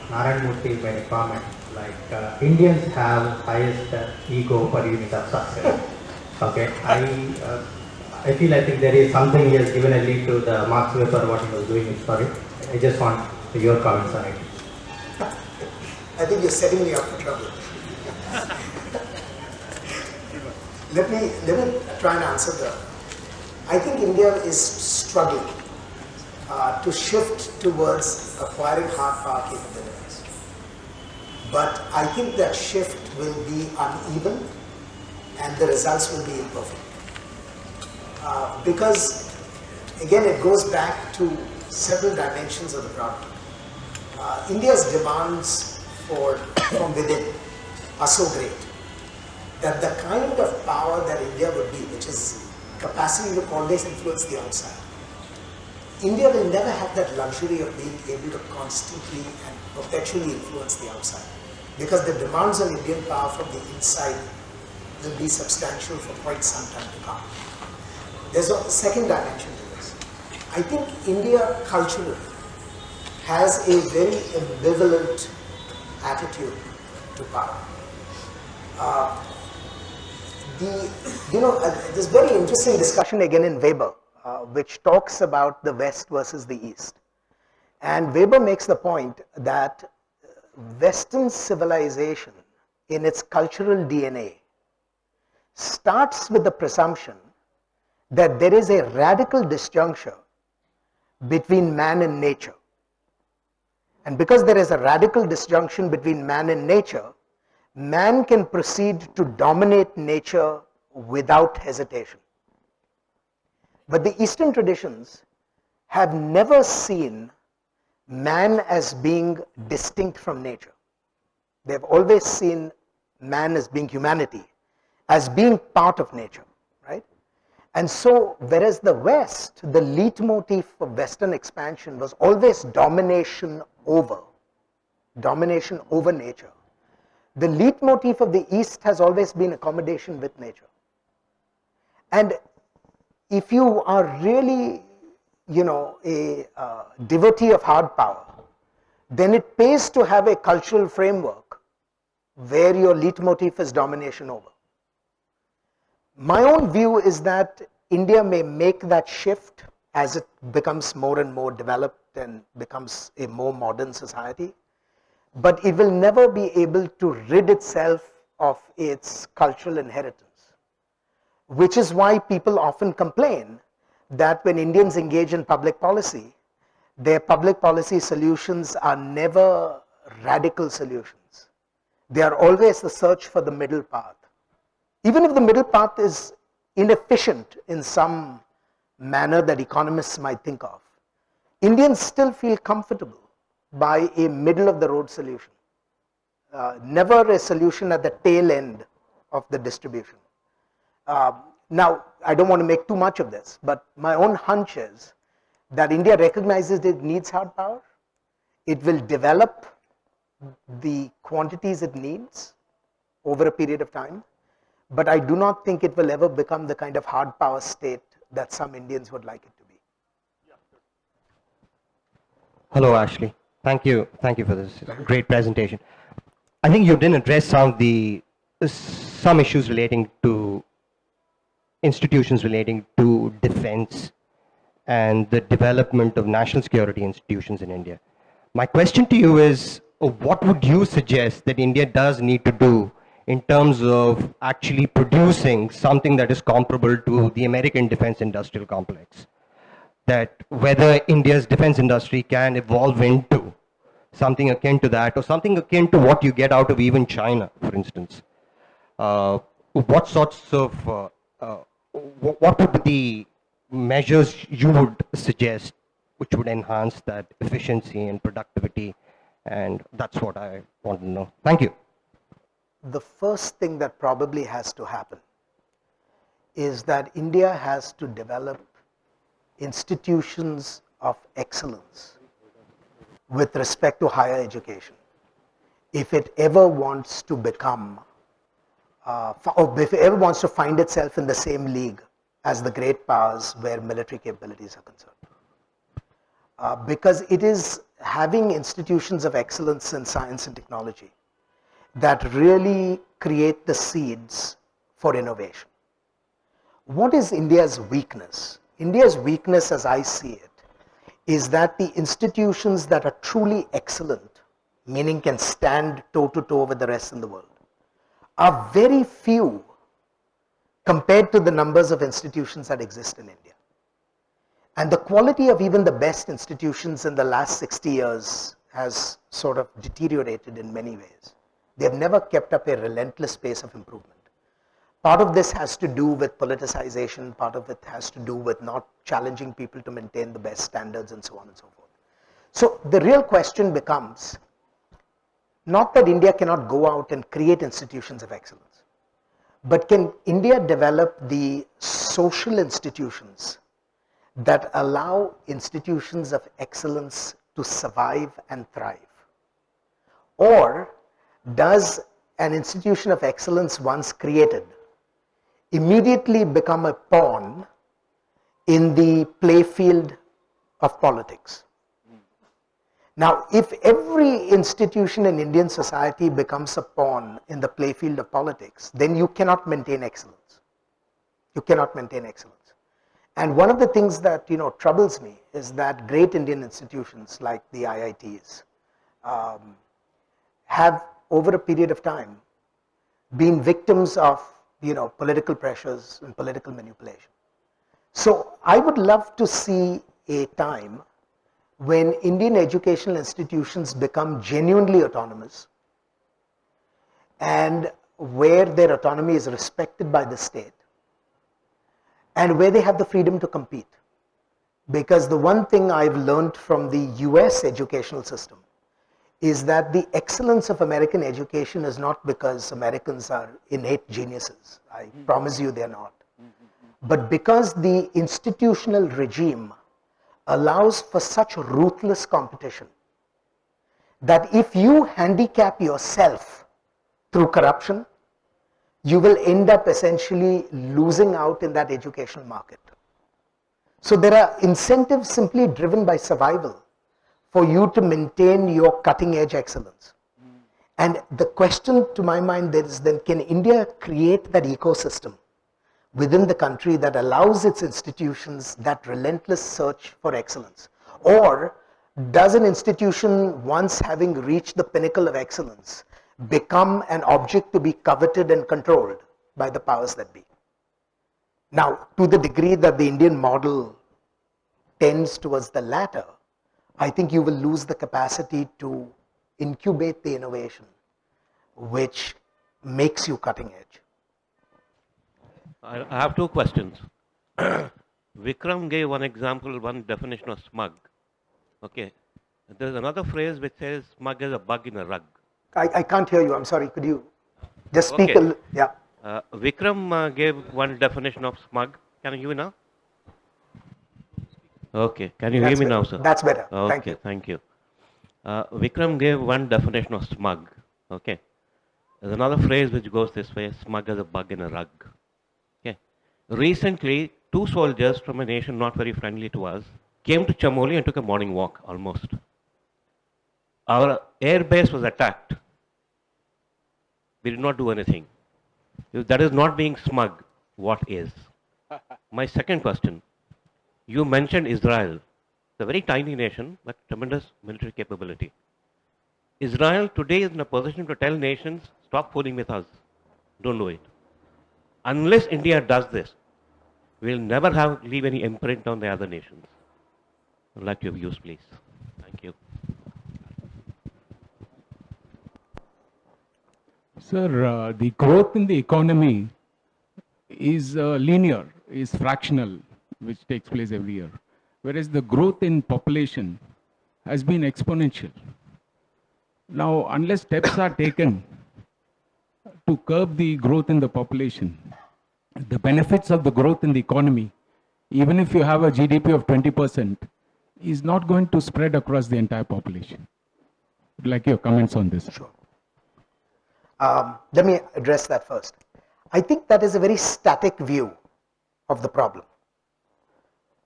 Narendra Modi made a comment like Indians have highest ego per unit of success. Okay, I think there is something he has given a lead to the Marx Weber what he was doing. Sorry, I just want your comments on it. I think you're setting me up for trouble. let me try and answer that. I think India is struggling to shift towards acquiring hard power capabilities. But I think that shift will be uneven and the results will be imperfect. Because, again, it goes back to several dimensions of the problem. India's demands from within are so great that the kind of power that India would be, which is capacity to always influence the outside, India will never have that luxury of being able to constantly and perpetually influence the outside, because the demands on Indian power from the inside will be substantial for quite some time to come. There's a second dimension to this. I think India culturally has a very ambivalent attitude to power. There's very interesting discussion again in Weber, which talks about the West versus the East. And Weber makes the point that Western civilization in its cultural DNA starts with the presumption that there is a radical disjuncture between man and nature. And because there is a radical disjunction between man and nature, man can proceed to dominate nature without hesitation. But the Eastern traditions have never seen man as being distinct from nature. They've always seen man as being humanity, as being part of nature, right? And so, whereas the West, the leitmotif of Western expansion was always domination over nature. The leitmotif of the East has always been accommodation with nature. And if you are really, a devotee of hard power, then it pays to have a cultural framework where your leitmotif is domination over. My own view is that India may make that shift as it becomes more and more developed and becomes a more modern society, but it will never be able to rid itself of its cultural inheritance. which is why people often complain that when Indians engage in public policy, their public policy solutions are never radical solutions. They are always the search for the middle path. Even if the middle path is inefficient in some manner that economists might think of, Indians still feel comfortable by a middle of the road solution. Never a solution at the tail end of the distribution. Now, I don't want to make too much of this, but my own hunch is that India recognizes it needs hard power. It will develop the quantities it needs over a period of time, but I do not think it will ever become the kind of hard power state that some Indians would like it to be. Hello, Ashley. Thank you for this great presentation. I think you didn't address some issues relating to institutions relating to defense and the development of national security institutions in India. My question to you is, what would you suggest that India does need to do in terms of actually producing something that is comparable to the American defense industrial complex? That whether India's defense industry can evolve into something akin to that, or something akin to what you get out of even China, for instance. What sorts of what would be the measures you would suggest which would enhance that efficiency and productivity? And that's what I want to know. Thank you. The first thing that probably has to happen is that India has to develop institutions of excellence with respect to higher education if it ever wants to become or if it ever wants to find itself in the same league as the great powers where military capabilities are concerned. Because it is having institutions of excellence in science and technology that really create the seeds for innovation. What is India's weakness? India's weakness, as I see it, is that the institutions that are truly excellent, meaning can stand toe to toe with the rest in the world, are very few compared to the numbers of institutions that exist in India. And the quality of even the best institutions in the last 60 years has sort of deteriorated in many ways. They have never kept up a relentless pace of improvement. Part of this has to do with politicization, part of it has to do with not challenging people to maintain the best standards and so on and so forth. So the real question becomes, not that India cannot go out and create institutions of excellence, but can India develop the social institutions that allow institutions of excellence to survive and thrive? Or does an institution of excellence once created immediately become a pawn in the playfield of politics? Now, if every institution in Indian society becomes a pawn in the playfield of politics, then you cannot maintain excellence. You cannot maintain excellence. And one of the things that troubles me is that great Indian institutions like the IITs have, over a period of time, been victims of political pressures and political manipulation. So I would love to see a time when Indian educational institutions become genuinely autonomous and where their autonomy is respected by the state and where they have the freedom to compete. Because the one thing I've learned from the US educational system is that the excellence of American education is not because Americans are innate geniuses. I promise you they're not. But because the institutional regime allows for such ruthless competition that if you handicap yourself through corruption, you will end up essentially losing out in that educational market. So there are incentives simply driven by survival for you to maintain your cutting edge excellence. And the question to my mind is then, can India create that ecosystem within the country that allows its institutions that relentless search for excellence? Or does an institution, once having reached the pinnacle of excellence, become an object to be coveted and controlled by the powers that be? Now, to the degree that the Indian model tends towards the latter, I think you will lose the capacity to incubate the innovation which makes you cutting edge. I have two questions. Vikram gave one example, one definition of smug. Okay. There's another phrase which says smug is a bug in a rug. I can't hear you. I'm sorry. Could you just speak Okay. a little? Yeah. Vikram gave one definition of smug. Can you hear me now? Okay. Can you hear me now, sir? That's better. Okay. Thank you. Vikram gave one definition of smug. Okay. There's another phrase which goes this way: smug as a bug in a rug. Okay. Recently, two soldiers from a nation not very friendly to us came to Chamoli and took a morning walk almost. Our air base was attacked. We did not do anything. If that is not being smug, what is? My second question, you mentioned Israel. It's a very tiny nation, but tremendous military capability. Israel today is in a position to tell nations, stop fooling with us. Don't do it. Unless India does this, we'll never leave any imprint on the other nations. I'd like your views, please. Thank you. Sir, the growth in the economy is linear, is fractional, which takes place every year, whereas the growth in population has been exponential. Now, unless steps are taken to curb the growth in the population, the benefits of the growth in the economy, even if you have a GDP of 20%, is not going to spread across the entire population. I'd like your comments on this. Sure. Let me address that first. I think that is a very static view of the problem.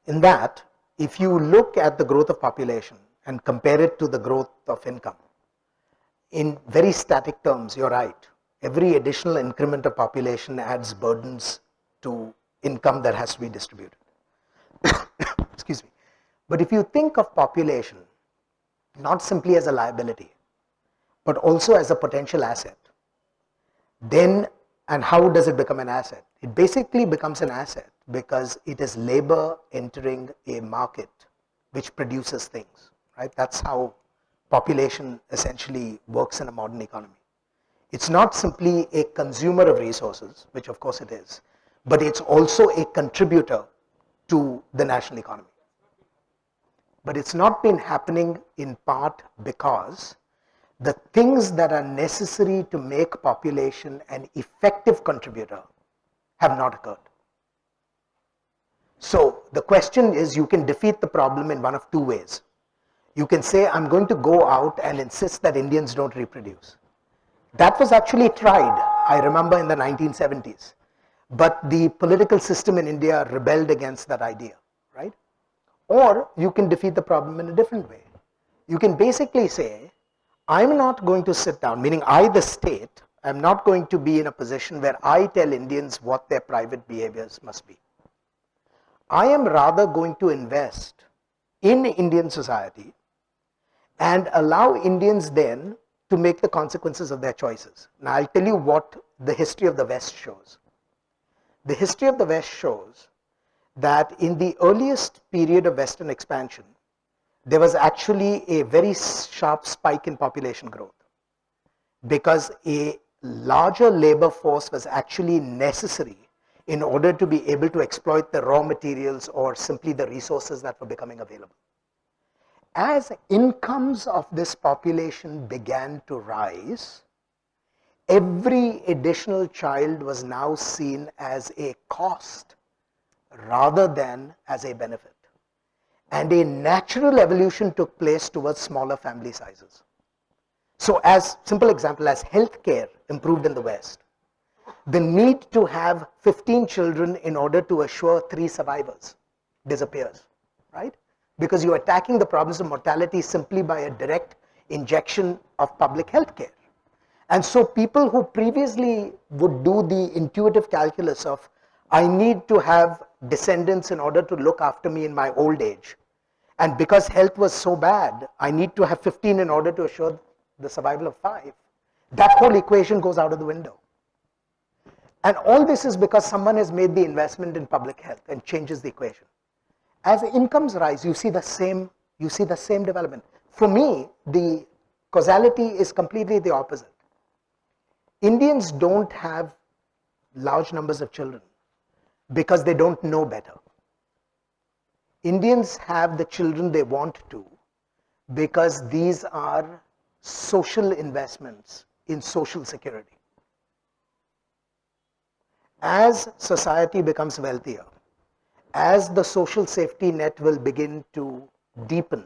In that, if you look at the growth of population and compare it to the growth of income, in very static terms, you're right. Every additional increment of population adds burdens to income that has to be distributed. Excuse me. But if you think of population not simply as a liability, but also as a potential asset, then, and how does it become an asset? It basically becomes an asset because it is labor entering a market which produces things, right? That's how population essentially works in a modern economy. It's not simply a consumer of resources, which of course it is, but it's also a contributor to the national economy. But it's not been happening in part because the things that are necessary to make population an effective contributor have not occurred. So the question is, you can defeat the problem in one of two ways. You can say, I'm going to go out and insist that Indians don't reproduce. That was actually tried, I remember, in the 1970s. But the political system in India rebelled against that idea, right? Or you can defeat the problem in a different way. You can basically say, I'm not going to sit down, meaning I, the state, am not going to be in a position where I tell Indians what their private behaviors must be. I am rather going to invest in Indian society and allow Indians then to make the consequences of their choices. Now, I'll tell you what the history of the West shows. The history of the West shows that in the earliest period of Western expansion, there was actually a very sharp spike in population growth because a larger labor force was actually necessary in order to be able to exploit the raw materials or simply the resources that were becoming available. As incomes of this population began to rise, every additional child was now seen as a cost rather than as a benefit. And a natural evolution took place towards smaller family sizes. So as simple example, as healthcare improved in the West, the need to have 15 children in order to assure 3 survivors disappears, right? Because you're attacking the problems of mortality simply by a direct injection of public health care. And so people who previously would do the intuitive calculus of, I need to have descendants in order to look after me in my old age, and because health was so bad, I need to have 15 in order to assure the survival of 5. That whole equation goes out of the window. And all this is because someone has made the investment in public health and changes the equation. As incomes rise, you see the same development. For me, the causality is completely the opposite. Indians don't have large numbers of children because they don't know better. Indians have the children they want to because these are social investments in social security. As society becomes wealthier, as the social safety net will begin to deepen,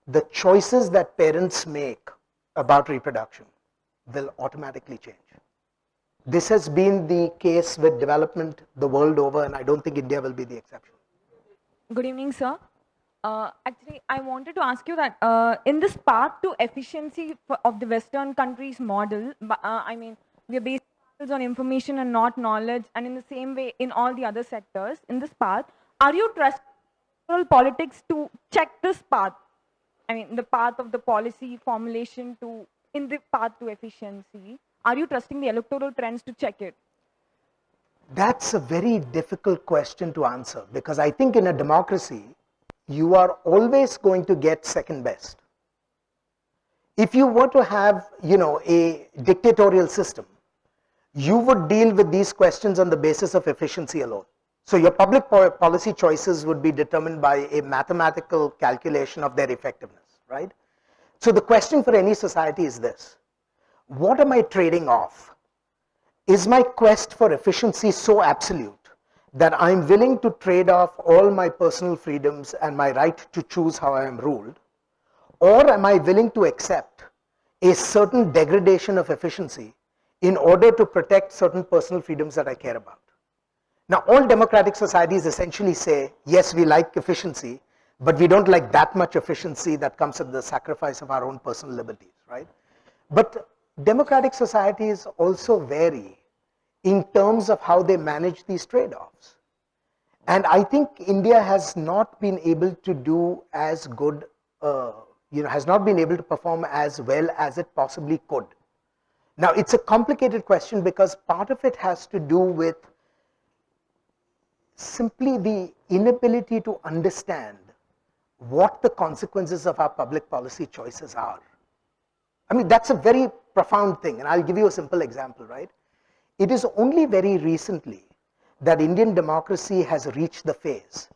the choices that parents make about reproduction will automatically change. This has been the case with development the world over, and I don't think India will be the exception. Good evening, sir. Actually, I wanted to ask you that in this path to efficiency of the Western countries' model, I mean, we are based on information and not knowledge, and in the same way in all the other sectors, in this path, are you trusting politics to check this path? I mean, the path of the policy formulation in the path to efficiency, are you trusting the electoral trends to check it? That's a very difficult question to answer, because I think in a democracy, you are always going to get second best. If you were to have, a dictatorial system, you would deal with these questions on the basis of efficiency alone. So your public policy choices would be determined by a mathematical calculation of their effectiveness, right? So the question for any society is this: what am I trading off? Is my quest for efficiency so absolute that I'm willing to trade off all my personal freedoms and my right to choose how I am ruled? Or am I willing to accept a certain degradation of efficiency in order to protect certain personal freedoms that I care about? Now, all democratic societies essentially say, yes, we like efficiency, but we don't like that much efficiency that comes at the sacrifice of our own personal liberties, right? But democratic societies also vary in terms of how they manage these trade-offs. And I think India has not been able to do as good, has not been able to perform as well as it possibly could. Now, it's a complicated question because part of it has to do with simply the inability to understand what the consequences of our public policy choices are. I mean, that's a very profound thing, and I'll give you a simple example, right? It is only very recently that Indian democracy has reached the phase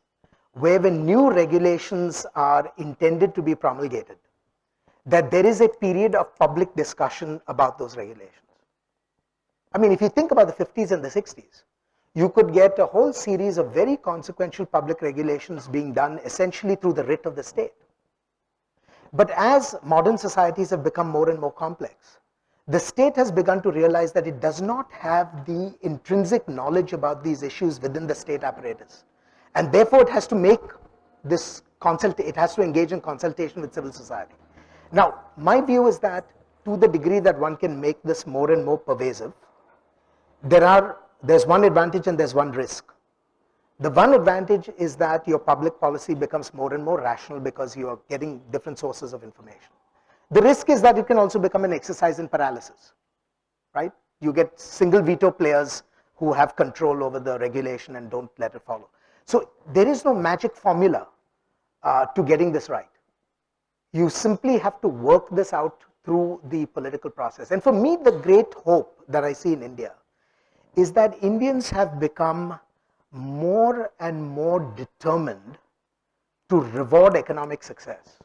where when new regulations are intended to be promulgated, that there is a period of public discussion about those regulations. I mean, if you think about the 50s and the 60s, you could get a whole series of very consequential public regulations being done essentially through the writ of the state. But as modern societies have become more and more complex, the state has begun to realize that it does not have the intrinsic knowledge about these issues within the state apparatus. And therefore it has to make this it has to engage in consultation with civil society. Now, my view is that to the degree that one can make this more and more pervasive, there's one advantage and there's one risk. The one advantage is that your public policy becomes more and more rational because you are getting different sources of information. The risk is that it can also become an exercise in paralysis, right? You get single veto players who have control over the regulation and don't let it follow. So there is no magic formula to getting this right. You simply have to work this out through the political process. And for me, the great hope that I see in India is that Indians have become more and more determined to reward economic success,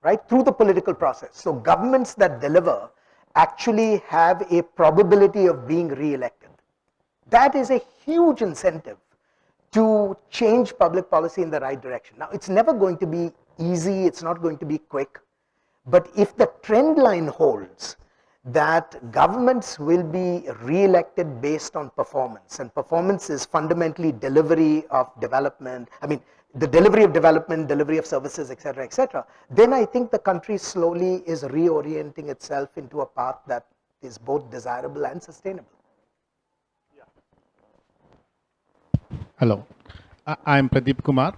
right, through the political process. So governments that deliver actually have a probability of being re-elected. That is a huge incentive to change public policy in the right direction. Now, it's never going to be easy, it's not going to be quick, but if the trend line holds, that governments will be re-elected based on performance, and performance is fundamentally delivery of development, I mean, the delivery of development, delivery of services, etc., then I think the country slowly is reorienting itself into a path that is both desirable and sustainable. Hello, I'm Pradeep Kumar.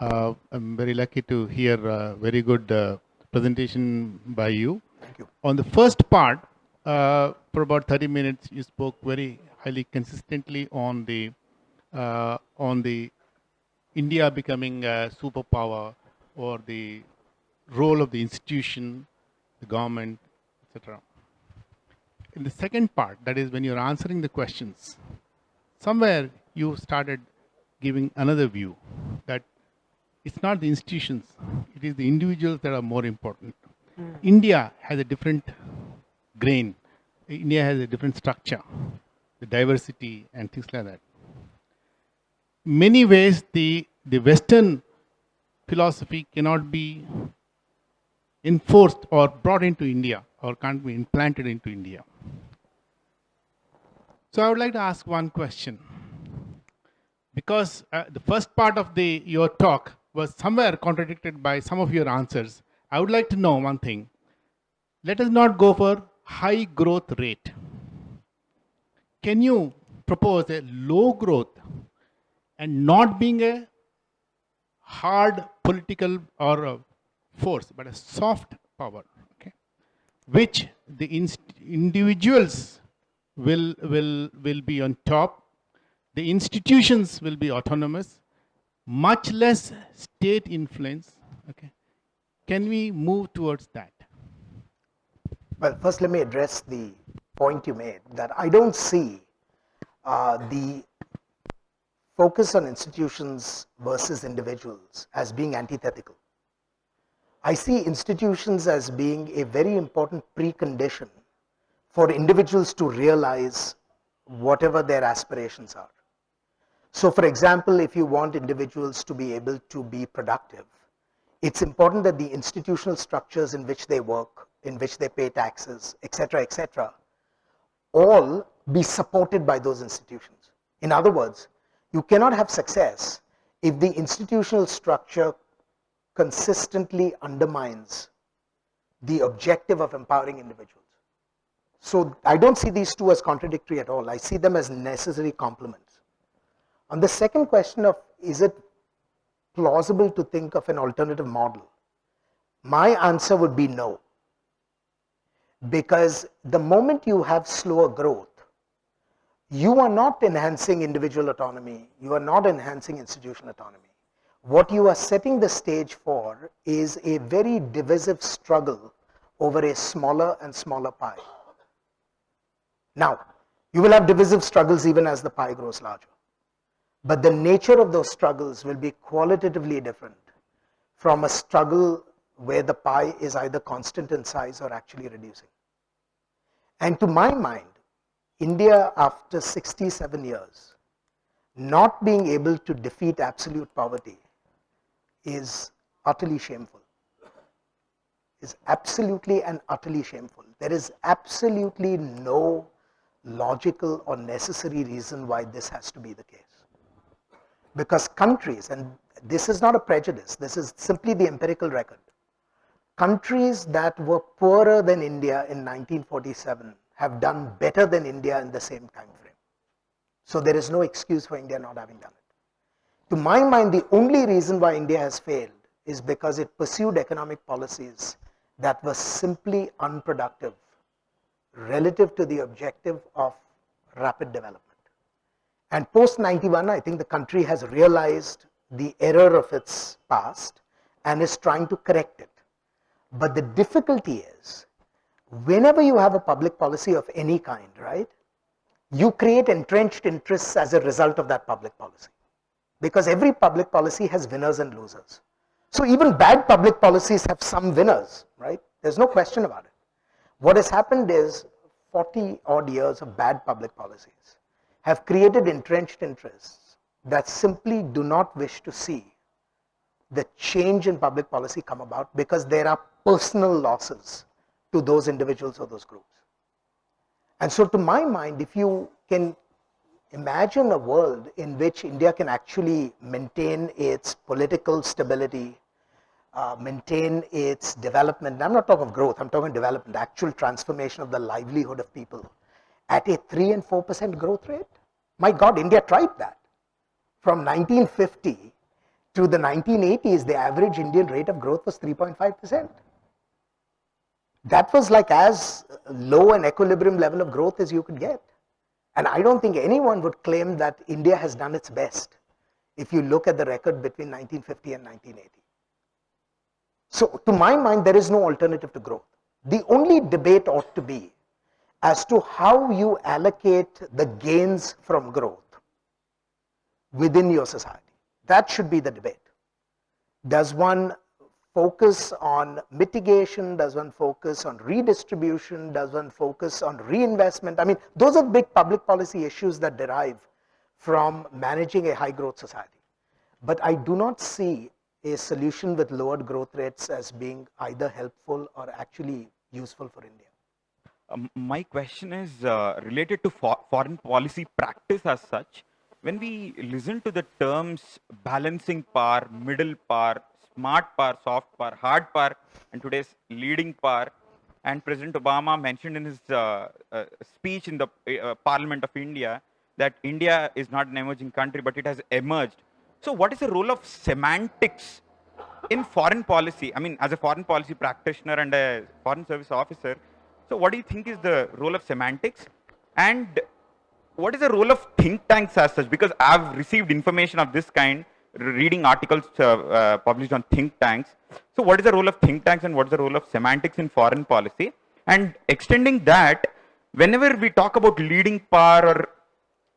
I'm very lucky to hear a very good presentation by you. Thank you. On the first part, for about 30 minutes, you spoke very highly consistently on the India becoming a superpower or the role of the institution, the government, etc. In the second part, that is when you're answering the questions, somewhere you started giving another view that it's not the institutions, it is the individuals that are more important. India has a different grain. India has a different structure, the diversity and things like that. Many ways, the Western philosophy cannot be enforced or brought into India or can't be implanted into India. So I would like to ask one question. Because the first part of your talk was somewhere contradicted by some of your answers, I would like to know one thing. Let us not go for high growth rate. Can you propose a low growth and not being a hard political or a force, but a soft power, okay, which the individuals will be on top, the institutions will be autonomous, much less state influence, okay? Can we move towards that? Well, first let me address the point you made, that I don't see the focus on institutions versus individuals as being antithetical. I see institutions as being a very important precondition for individuals to realize whatever their aspirations are. So for example, if you want individuals to be able to be productive, it's important that the institutional structures in which they work, in which they pay taxes, etc., all be supported by those institutions. In other words, you cannot have success if the institutional structure consistently undermines the objective of empowering individuals. So I don't see these two as contradictory at all. I see them as necessary complements. On the second question of is it plausible to think of an alternative model, my answer would be no. Because the moment you have slower growth, you are not enhancing individual autonomy, you are not enhancing institutional autonomy. What you are setting the stage for is a very divisive struggle over a smaller and smaller pie. Now, you will have divisive struggles even as the pie grows larger. But the nature of those struggles will be qualitatively different from a struggle where the pie is either constant in size or actually reducing. And to my mind, India, after 67 years, not being able to defeat absolute poverty is utterly shameful. Is absolutely and utterly shameful. There is absolutely no logical or necessary reason why this has to be the case. Because countries, and this is not a prejudice, this is simply the empirical record, countries that were poorer than India in 1947 have done better than India in the same time frame. So there is no excuse for India not having done it. To my mind, the only reason why India has failed is because it pursued economic policies that were simply unproductive relative to the objective of rapid development. And post 91, I think the country has realized the error of its past and is trying to correct it. But the difficulty is, whenever you have a public policy of any kind, right, you create entrenched interests as a result of that public policy. Because every public policy has winners and losers. So even bad public policies have some winners, right? There's no question about it. What has happened is 40 odd years of bad public policies have created entrenched interests that simply do not wish to see the change in public policy come about because there are personal losses to those individuals or those groups. And so to my mind, if you can imagine a world in which India can actually maintain its political stability, maintain its development, I'm not talking of growth, I'm talking development, actual transformation of the livelihood of people at a 3 and 4% growth rate. My God, India tried that. From 1950 to the 1980s, the average Indian rate of growth was 3.5%. that was like as low an equilibrium level of growth as you could get. And I don't think anyone would claim that India has done its best if you look at the record between 1950 and 1980. So to my mind, there is no alternative to growth. The only debate ought to be as to how you allocate the gains from growth within your society. That should be the debate. Does one focus on mitigation? Does one focus on redistribution? Does one focus on reinvestment? I mean, those are big public policy issues that derive from managing a high growth society. But I do not see a solution with lowered growth rates as being either helpful or actually useful for India. My question is related to foreign policy practice as such. When we listen to the terms balancing power, middle power, smart power, soft power, hard power, and today's leading power, and President Obama mentioned in his speech in the Parliament of India that India is not an emerging country, but it has emerged. So what is the role of semantics in foreign policy? I mean, as a foreign policy practitioner and a foreign service officer, so what do you think is the role of semantics? And what is the role of think tanks as such? Because I've received information of this kind, reading articles published on think tanks. So what is the role of think tanks and what is the role of semantics in foreign policy? And extending that, whenever we talk about leading power or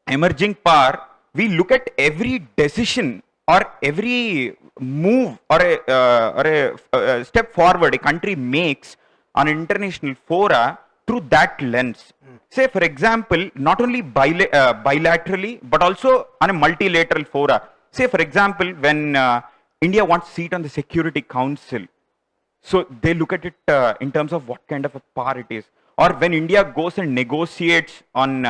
emerging power, we look at every decision or every move or a step forward a country makes on an international fora through that lens. Say, for example, not only bilaterally, but also on a multilateral fora. Say, for example, when India wants a seat on the Security Council, so they look at it in terms of what kind of a power it is. Or when India goes and negotiates on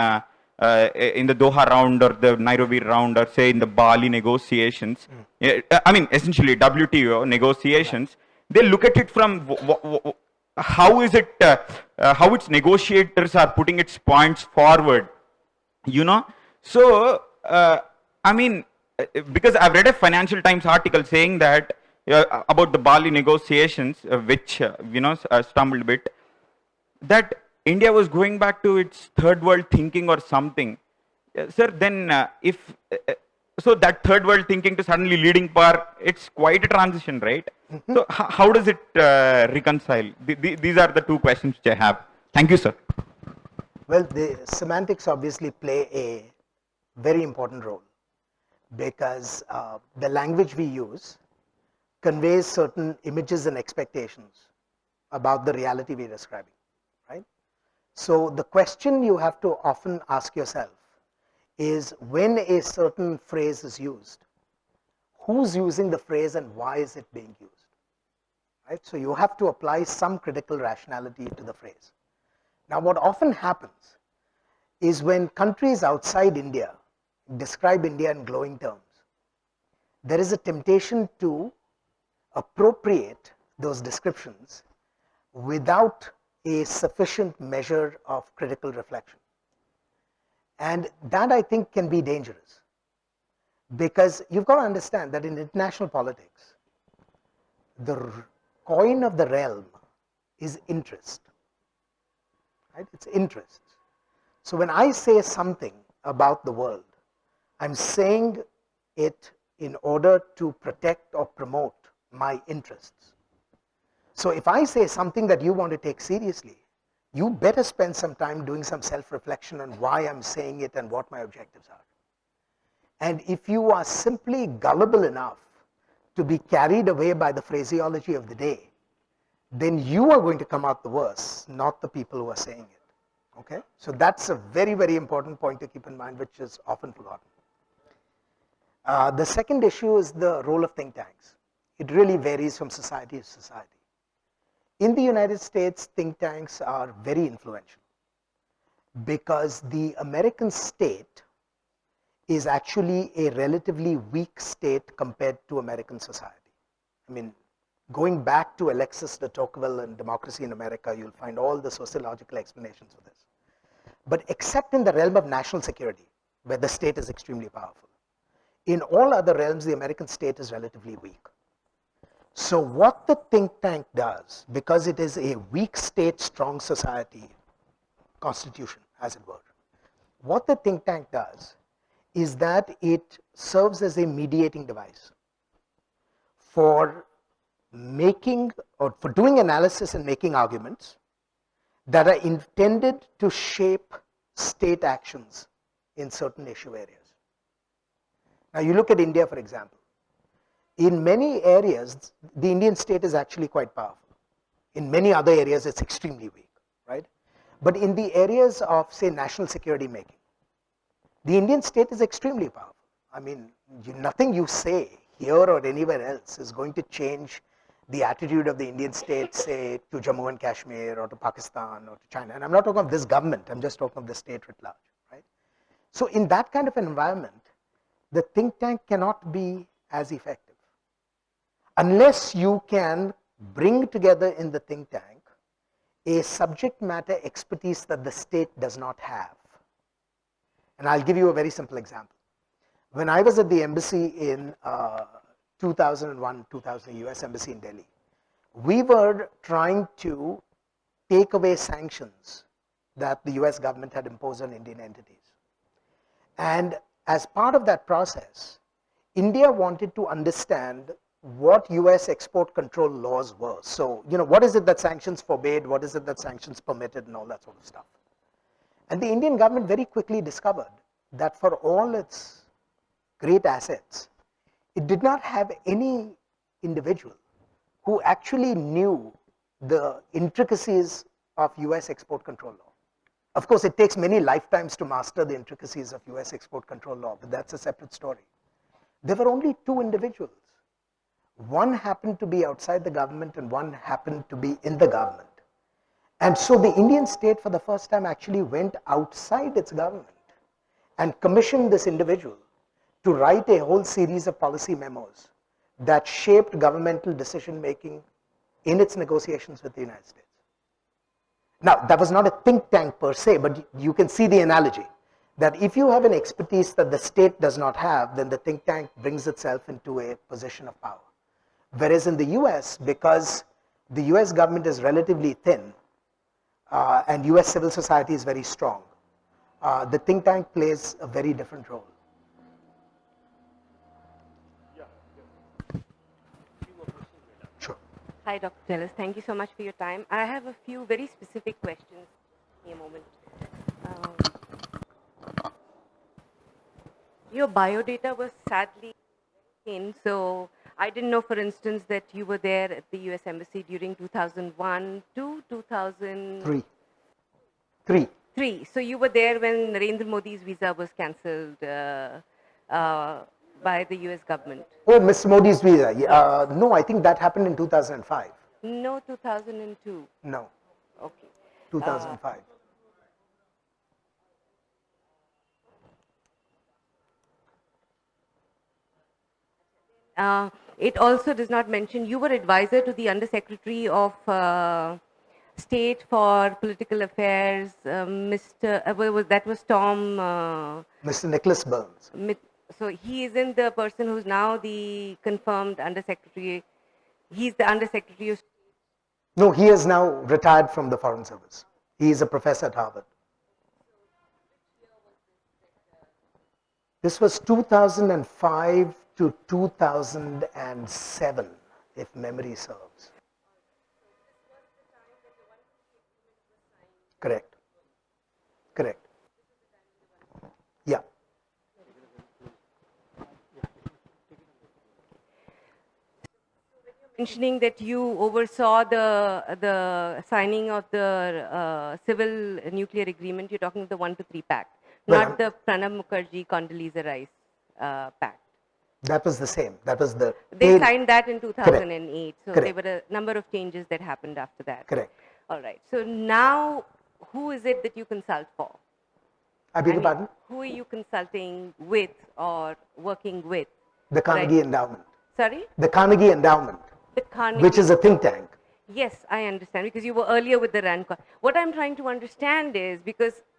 in the Doha round or the Nairobi round, or say in the Bali negotiations, I mean, essentially WTO negotiations, they look at it from how is it, how its negotiators are putting its points forward, you know. So, I mean, because I've read a Financial Times article saying that about the Bali negotiations, which, you know, stumbled a bit, that India was going back to its third world thinking or something. Sir, then so that third world thinking to suddenly leading power, it's quite a transition, right? So how does it reconcile? These are the two questions which I have. Thank you, sir. Well, the semantics obviously play a very important role because the language we use conveys certain images and expectations about the reality we're describing, right? So the question you have to often ask yourself is, when a certain phrase is used, who's using the phrase and why is it being used, right? So you have to apply some critical rationality to the phrase. Now, what often happens is when countries outside India describe India in glowing terms, there is a temptation to appropriate those descriptions without a sufficient measure of critical reflection. And that, I think, can be dangerous, because you've got to understand that in international politics, the coin of the realm is interest, right? It's interest. So when I say something about the world, I'm saying it in order to protect or promote my interests. So if I say something that you want to take seriously, you better spend some time doing some self-reflection on why I'm saying it and what my objectives are. And if you are simply gullible enough to be carried away by the phraseology of the day, then you are going to come out the worse, not the people who are saying it. Okay? So that's a very, very important point to keep in mind, which is often forgotten. The second issue is the role of think tanks. It really varies from society to society. In the United States, think tanks are very influential because the American state is actually a relatively weak state compared to American society. I mean, going back to Alexis de Tocqueville and Democracy in America, you'll find all the sociological explanations for this. But except in the realm of national security, where the state is extremely powerful, in all other realms, the American state is relatively weak. So what the think tank does, because it is a weak state, strong society constitution, as it were, what the think tank does is that it serves as a mediating device for making or for doing analysis and making arguments that are intended to shape state actions in certain issue areas. Now you look at India, for example. In many areas, the Indian state is actually quite powerful. In many other areas, it's extremely weak, right? But in the areas of, say, national security making, the Indian state is extremely powerful. I mean, nothing you say here or anywhere else is going to change the attitude of the Indian state, say, to Jammu and Kashmir or to Pakistan or to China. And I'm not talking of this government, I'm just talking of the state writ large, right? So in that kind of an environment, the think tank cannot be as effective unless you can bring together in the think tank a subject matter expertise that the state does not have. And I'll give you a very simple example. When I was at the embassy in 2001, 2000, US Embassy in Delhi, we were trying to take away sanctions that the US government had imposed on Indian entities. And as part of that process, India wanted to understand what US export control laws were. So, what is it that sanctions forbade, what is it that sanctions permitted, and all that sort of stuff. And the Indian government very quickly discovered that for all its great assets, it did not have any individual who actually knew the intricacies of US export control law. Of course, it takes many lifetimes to master the intricacies of US export control law, but that's a separate story. There were only two individuals. One happened to be outside the government and one happened to be in the government. And so the Indian state for the first time actually went outside its government and commissioned this individual to write a whole series of policy memos that shaped governmental decision making in its negotiations with the United States. Now, that was not a think tank per se, but you can see the analogy that if you have an expertise that the state does not have, then the think tank brings itself into a position of power. Whereas in the US, because the US government is relatively thin and US civil society is very strong, the think tank plays a very different role. Sure. Hi, Dr. Tellis. Thank you so much for your time. I have a few very specific questions. Give me a moment. Your biodata was sadly in, so I didn't know, for instance, that you were there at the US Embassy during 2001 to 2003. Three. So you were there when Narendra Modi's visa was cancelled by the US government. Oh, Mr. Modi's visa. No, I think that happened in 2005. No, 2002. No. Okay. 2005. It also does not mention you were advisor to the Undersecretary of State for Political Affairs, that was Tom. Mr. Nicholas Burns. So he isn't the person who's now the confirmed Undersecretary. He's the Undersecretary of. No, he is now retired from the Foreign Service. He is a professor at Harvard. This was 2005 to 2007, if memory serves. Correct. Correct. Yeah. Mentioning that you oversaw the signing of the civil nuclear agreement, you're talking of the 1 to 3 pact, not the Pranab Mukherjee Condoleezza Rice pact. That was the same. That was the. They signed that in 2008. Correct. So Correct. there were a number of changes that happened after that. Correct. All right. So now, who is it that you consult for? I beg your pardon? Who are you consulting with or working with? The Carnegie Endowment. Sorry? The Carnegie Endowment. The Carnegie. Which is a think tank. Yes, I understand, because you were earlier with the RAND. What I'm trying to understand is,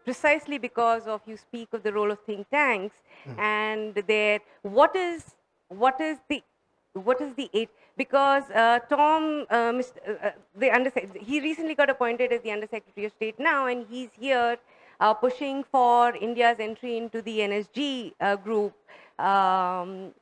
precisely because of you speak of the role of think tanks and what is the what is the age? Because Tom, the he recently got appointed as the Undersecretary of State now, and he's here pushing for India's entry into the NSG group, and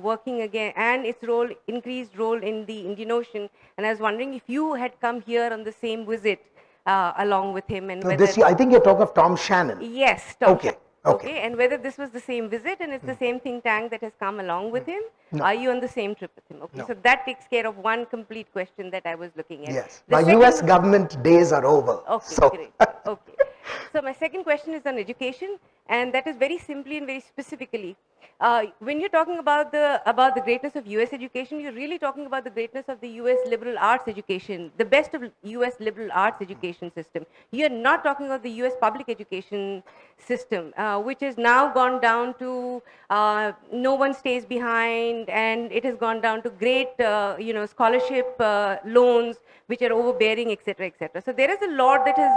working again, and its increased role in the Indian Ocean. And I was wondering if you had come here on the same visit along with him, and No, whether I think you're talking of Tom Shannon. yes, Tom Okay. Shannon. Okay, and whether this was the same visit and it's the same think tank that has come along with him. No. Are you on the same trip with him? Okay, No. so that takes care of one complete question that I was looking at. Yes. The My second- US government days are over. Okay, So. great. Okay. So my second question is on education, and that is very simply and very specifically. When you're talking about the greatness of US education, you're really talking about the greatness of the US liberal arts education, the best of US liberal arts education system. You're not talking about the US public education system, which has now gone down to no one stays behind, and it has gone down to great scholarship loans which are overbearing, etc., etc. So there is a lot that has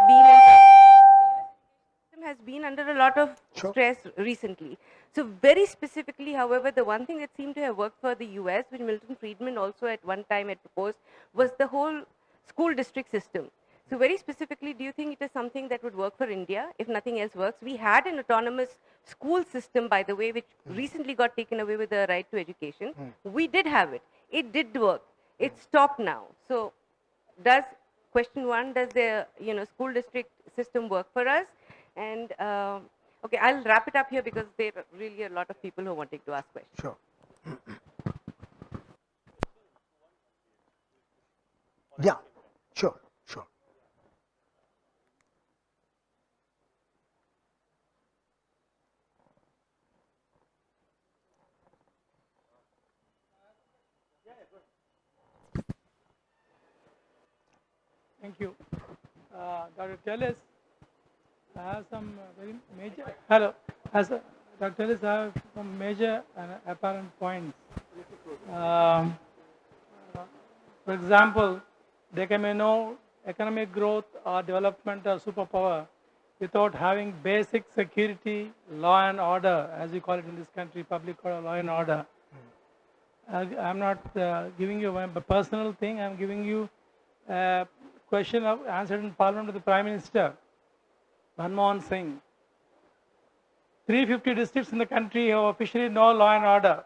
been under a lot of stress recently. So very specifically, however, the one thing that seemed to have worked for the US, which Milton Friedman also at one time had proposed, was the whole school district system. So very specifically, do you think it is something that would work for India if nothing else works? We had an autonomous school system, by the way, which recently got taken away with the right to education. We did have it. It did work. It's stopped now. So does, question one, does the school district system work for us? And okay, I'll wrap it up here because there are really a lot of people who are wanting to ask questions. Sure. Yeah, sure, sure. Thank you. Dr. Tellis, I have some very major, hello, Dr. Tellis, I have some major and apparent points. For example, there can be no economic growth or development or superpower without having basic security, law and order, as we call it in this country, public order, law and order. I'm not giving you a personal thing, I'm giving you a question answered in Parliament to the Prime Minister, Manthan Singh. 350 districts in the country have officially no law and order.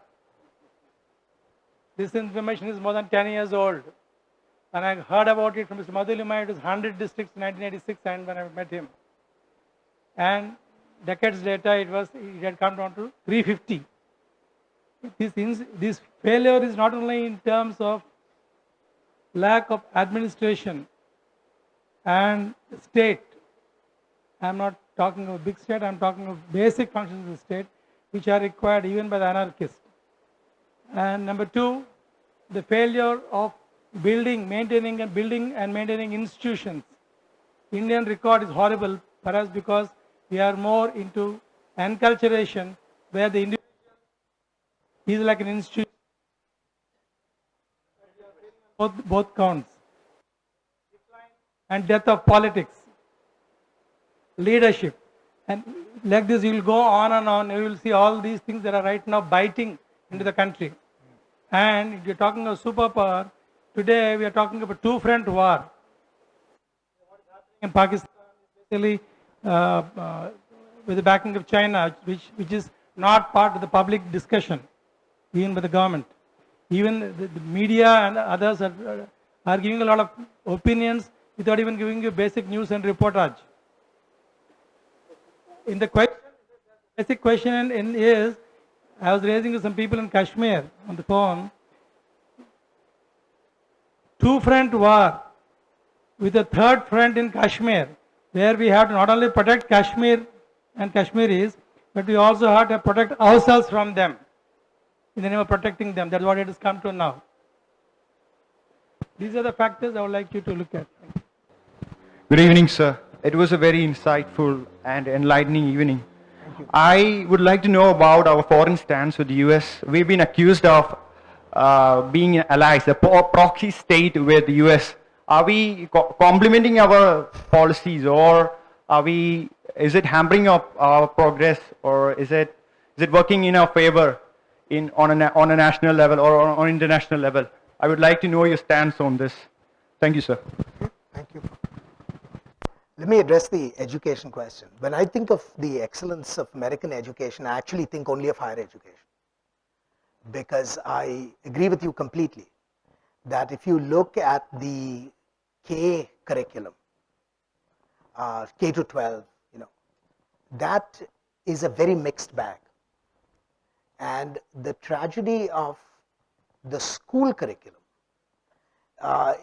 This information is more than 10 years old. And I heard about it from Mr. Madhulima, it was 100 districts in 1986 and when I met him. And decades later, it had come down to 350. This failure is not only in terms of lack of administration and state. I'm not talking of big state, I'm talking of basic functions of the state which are required even by the anarchists. And number two, the failure of maintaining and maintaining institutions. Indian record is horrible, perhaps because we are more into enculturation, where the individual is like an institution. Both counts. And death of politics, leadership. And like this, you will go on and on. You will see all these things that are right now biting into the country. And if you're talking of superpower, today we are talking about two-front war. In Pakistan, especially with the backing of China, which is not part of the public discussion, even by the government. Even the media and others are giving a lot of opinions without even giving you basic news and reportage. In the question, basic question is, I was raising with some people in Kashmir on the phone, two-front war with a third front in Kashmir, where we have to not only protect Kashmir and Kashmiris, but we also have to protect ourselves from them in the name of protecting them. That's what it has come to now. These are the factors I would like you to look at. Good evening, sir. It was a very insightful and enlightening evening. I would like to know about our foreign stance with the US. We've been accused of being allies, a proxy state with the US. Are we complementing our policies, or is it hampering our progress, or is it working in our favor? on a national level or on international level. I would like to know your stance on this. Thank you, sir. Thank you. Let me address the education question. When I think of the excellence of American education, I actually think only of higher education. Because I agree with you completely that if you look at the K curriculum, K to 12, that is a very mixed bag. And the tragedy of the school curriculum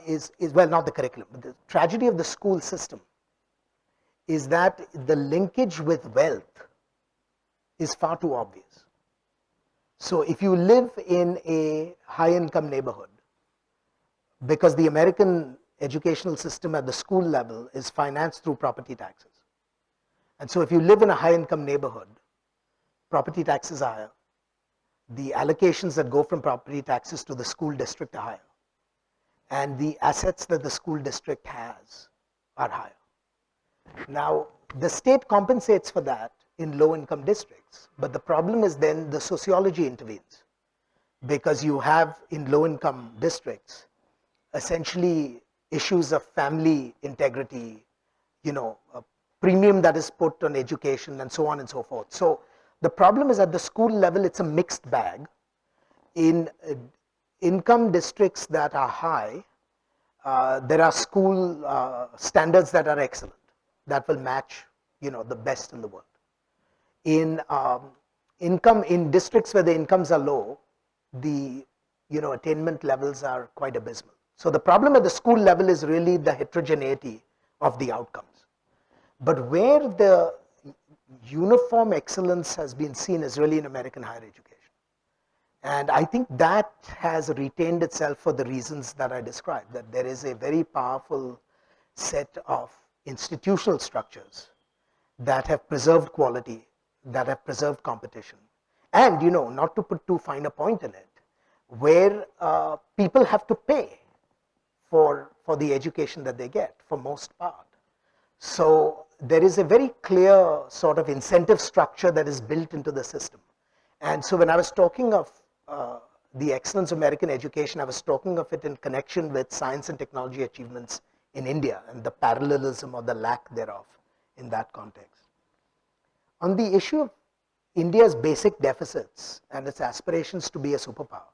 is well, not the curriculum, but the tragedy of the school system is that the linkage with wealth is far too obvious. So if you live in a high income neighborhood, because the American educational system at the school level is financed through property taxes. And so if you live in a high income neighborhood, property taxes are higher. The allocations that go from property taxes to the school district are higher. And the assets that the school district has are higher. Now, the state compensates for that in low income districts, but the problem is then the sociology intervenes, because you have in low income districts essentially issues of family integrity, a premium that is put on education and so on and so forth. So the problem is at the school level, it's a mixed bag. In income districts that are high, there are school standards that are excellent, that will match, the best in the world. In in districts where the incomes are low, the attainment levels are quite abysmal. So the problem at the school level is really the heterogeneity of the outcomes. But where the uniform excellence has been seen is really in American higher education. And I think that has retained itself for the reasons that I described, that there is a very powerful set of institutional structures that have preserved quality, that have preserved competition. And, not to put too fine a point in it, where people have to pay for the education that they get, for most part. So there is a very clear sort of incentive structure that is built into the system. And so when I was talking of the excellence of American education, I was talking of it in connection with science and technology achievements in India and the parallelism or the lack thereof in that context. On the issue of India's basic deficits and its aspirations to be a superpower,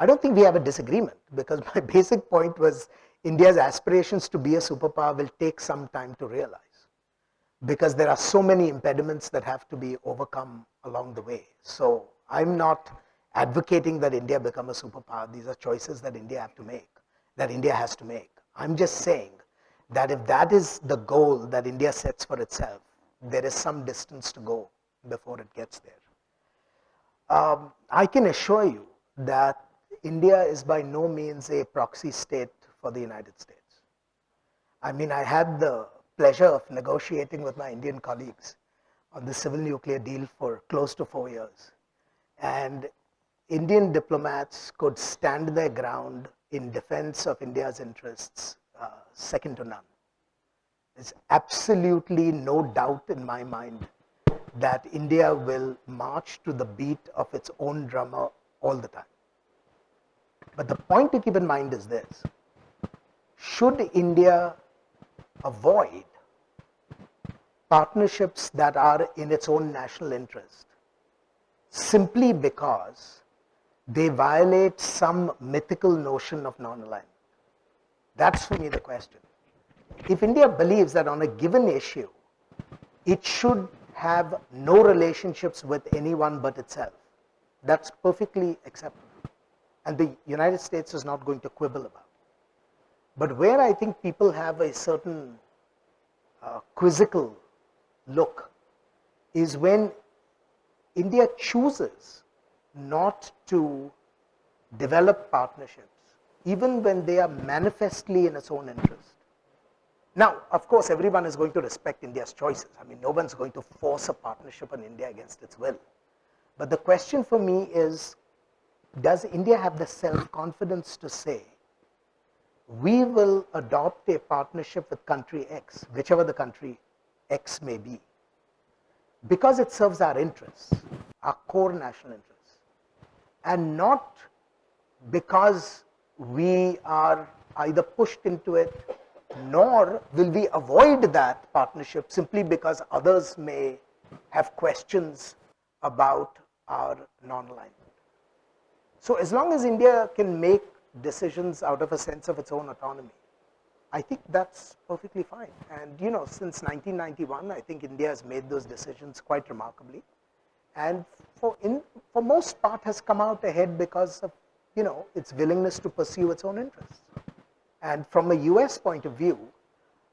I don't think we have a disagreement, because my basic point was India's aspirations to be a superpower will take some time to realize, because there are so many impediments that have to be overcome along the way. So I'm not advocating that India become a superpower. These are choices that India has to make. I'm just saying that if that is the goal that India sets for itself, there is some distance to go before it gets there. I can assure you that India is by no means a proxy state for the United States. I mean, I had the pleasure of negotiating with my Indian colleagues on the civil nuclear deal for close to 4 years. And Indian diplomats could stand their ground in defense of India's interests, second to none. There's absolutely no doubt in my mind that India will march to the beat of its own drummer all the time. But the point to keep in mind is this: should India avoid partnerships that are in its own national interest simply because they violate some mythical notion of non-alignment? That's for me the question. If India believes that on a given issue, it should have no relationships with anyone but itself, that's perfectly acceptable. And the United States is not going to quibble about it. But where I think people have a certain quizzical look is when India chooses not to develop partnerships, even when they are manifestly in its own interest. Now, of course, everyone is going to respect India's choices. I mean, no one's going to force a partnership on India against its will. But the question for me is, does India have the self-confidence to say, we will adopt a partnership with country X, whichever the country X may be, because it serves our interests, our core national interests, and not because we are either pushed into it, nor will we avoid that partnership simply because others may have questions about our non-alignment. So as long as India can make decisions out of a sense of its own autonomy, I think that's perfectly fine. And since 1991, I think India has made those decisions quite remarkably, and for most part has come out ahead because of its willingness to pursue its own interests. And from a US point of view,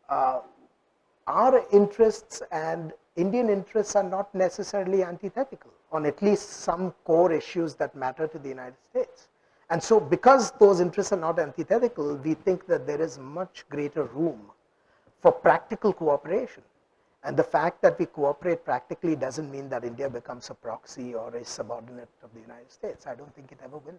our interests and Indian interests are not necessarily antithetical on at least some core issues that matter to the United States. And so because those interests are not antithetical, we think that there is much greater room for practical cooperation. And the fact that we cooperate practically doesn't mean that India becomes a proxy or a subordinate of the United States. I don't think it ever will.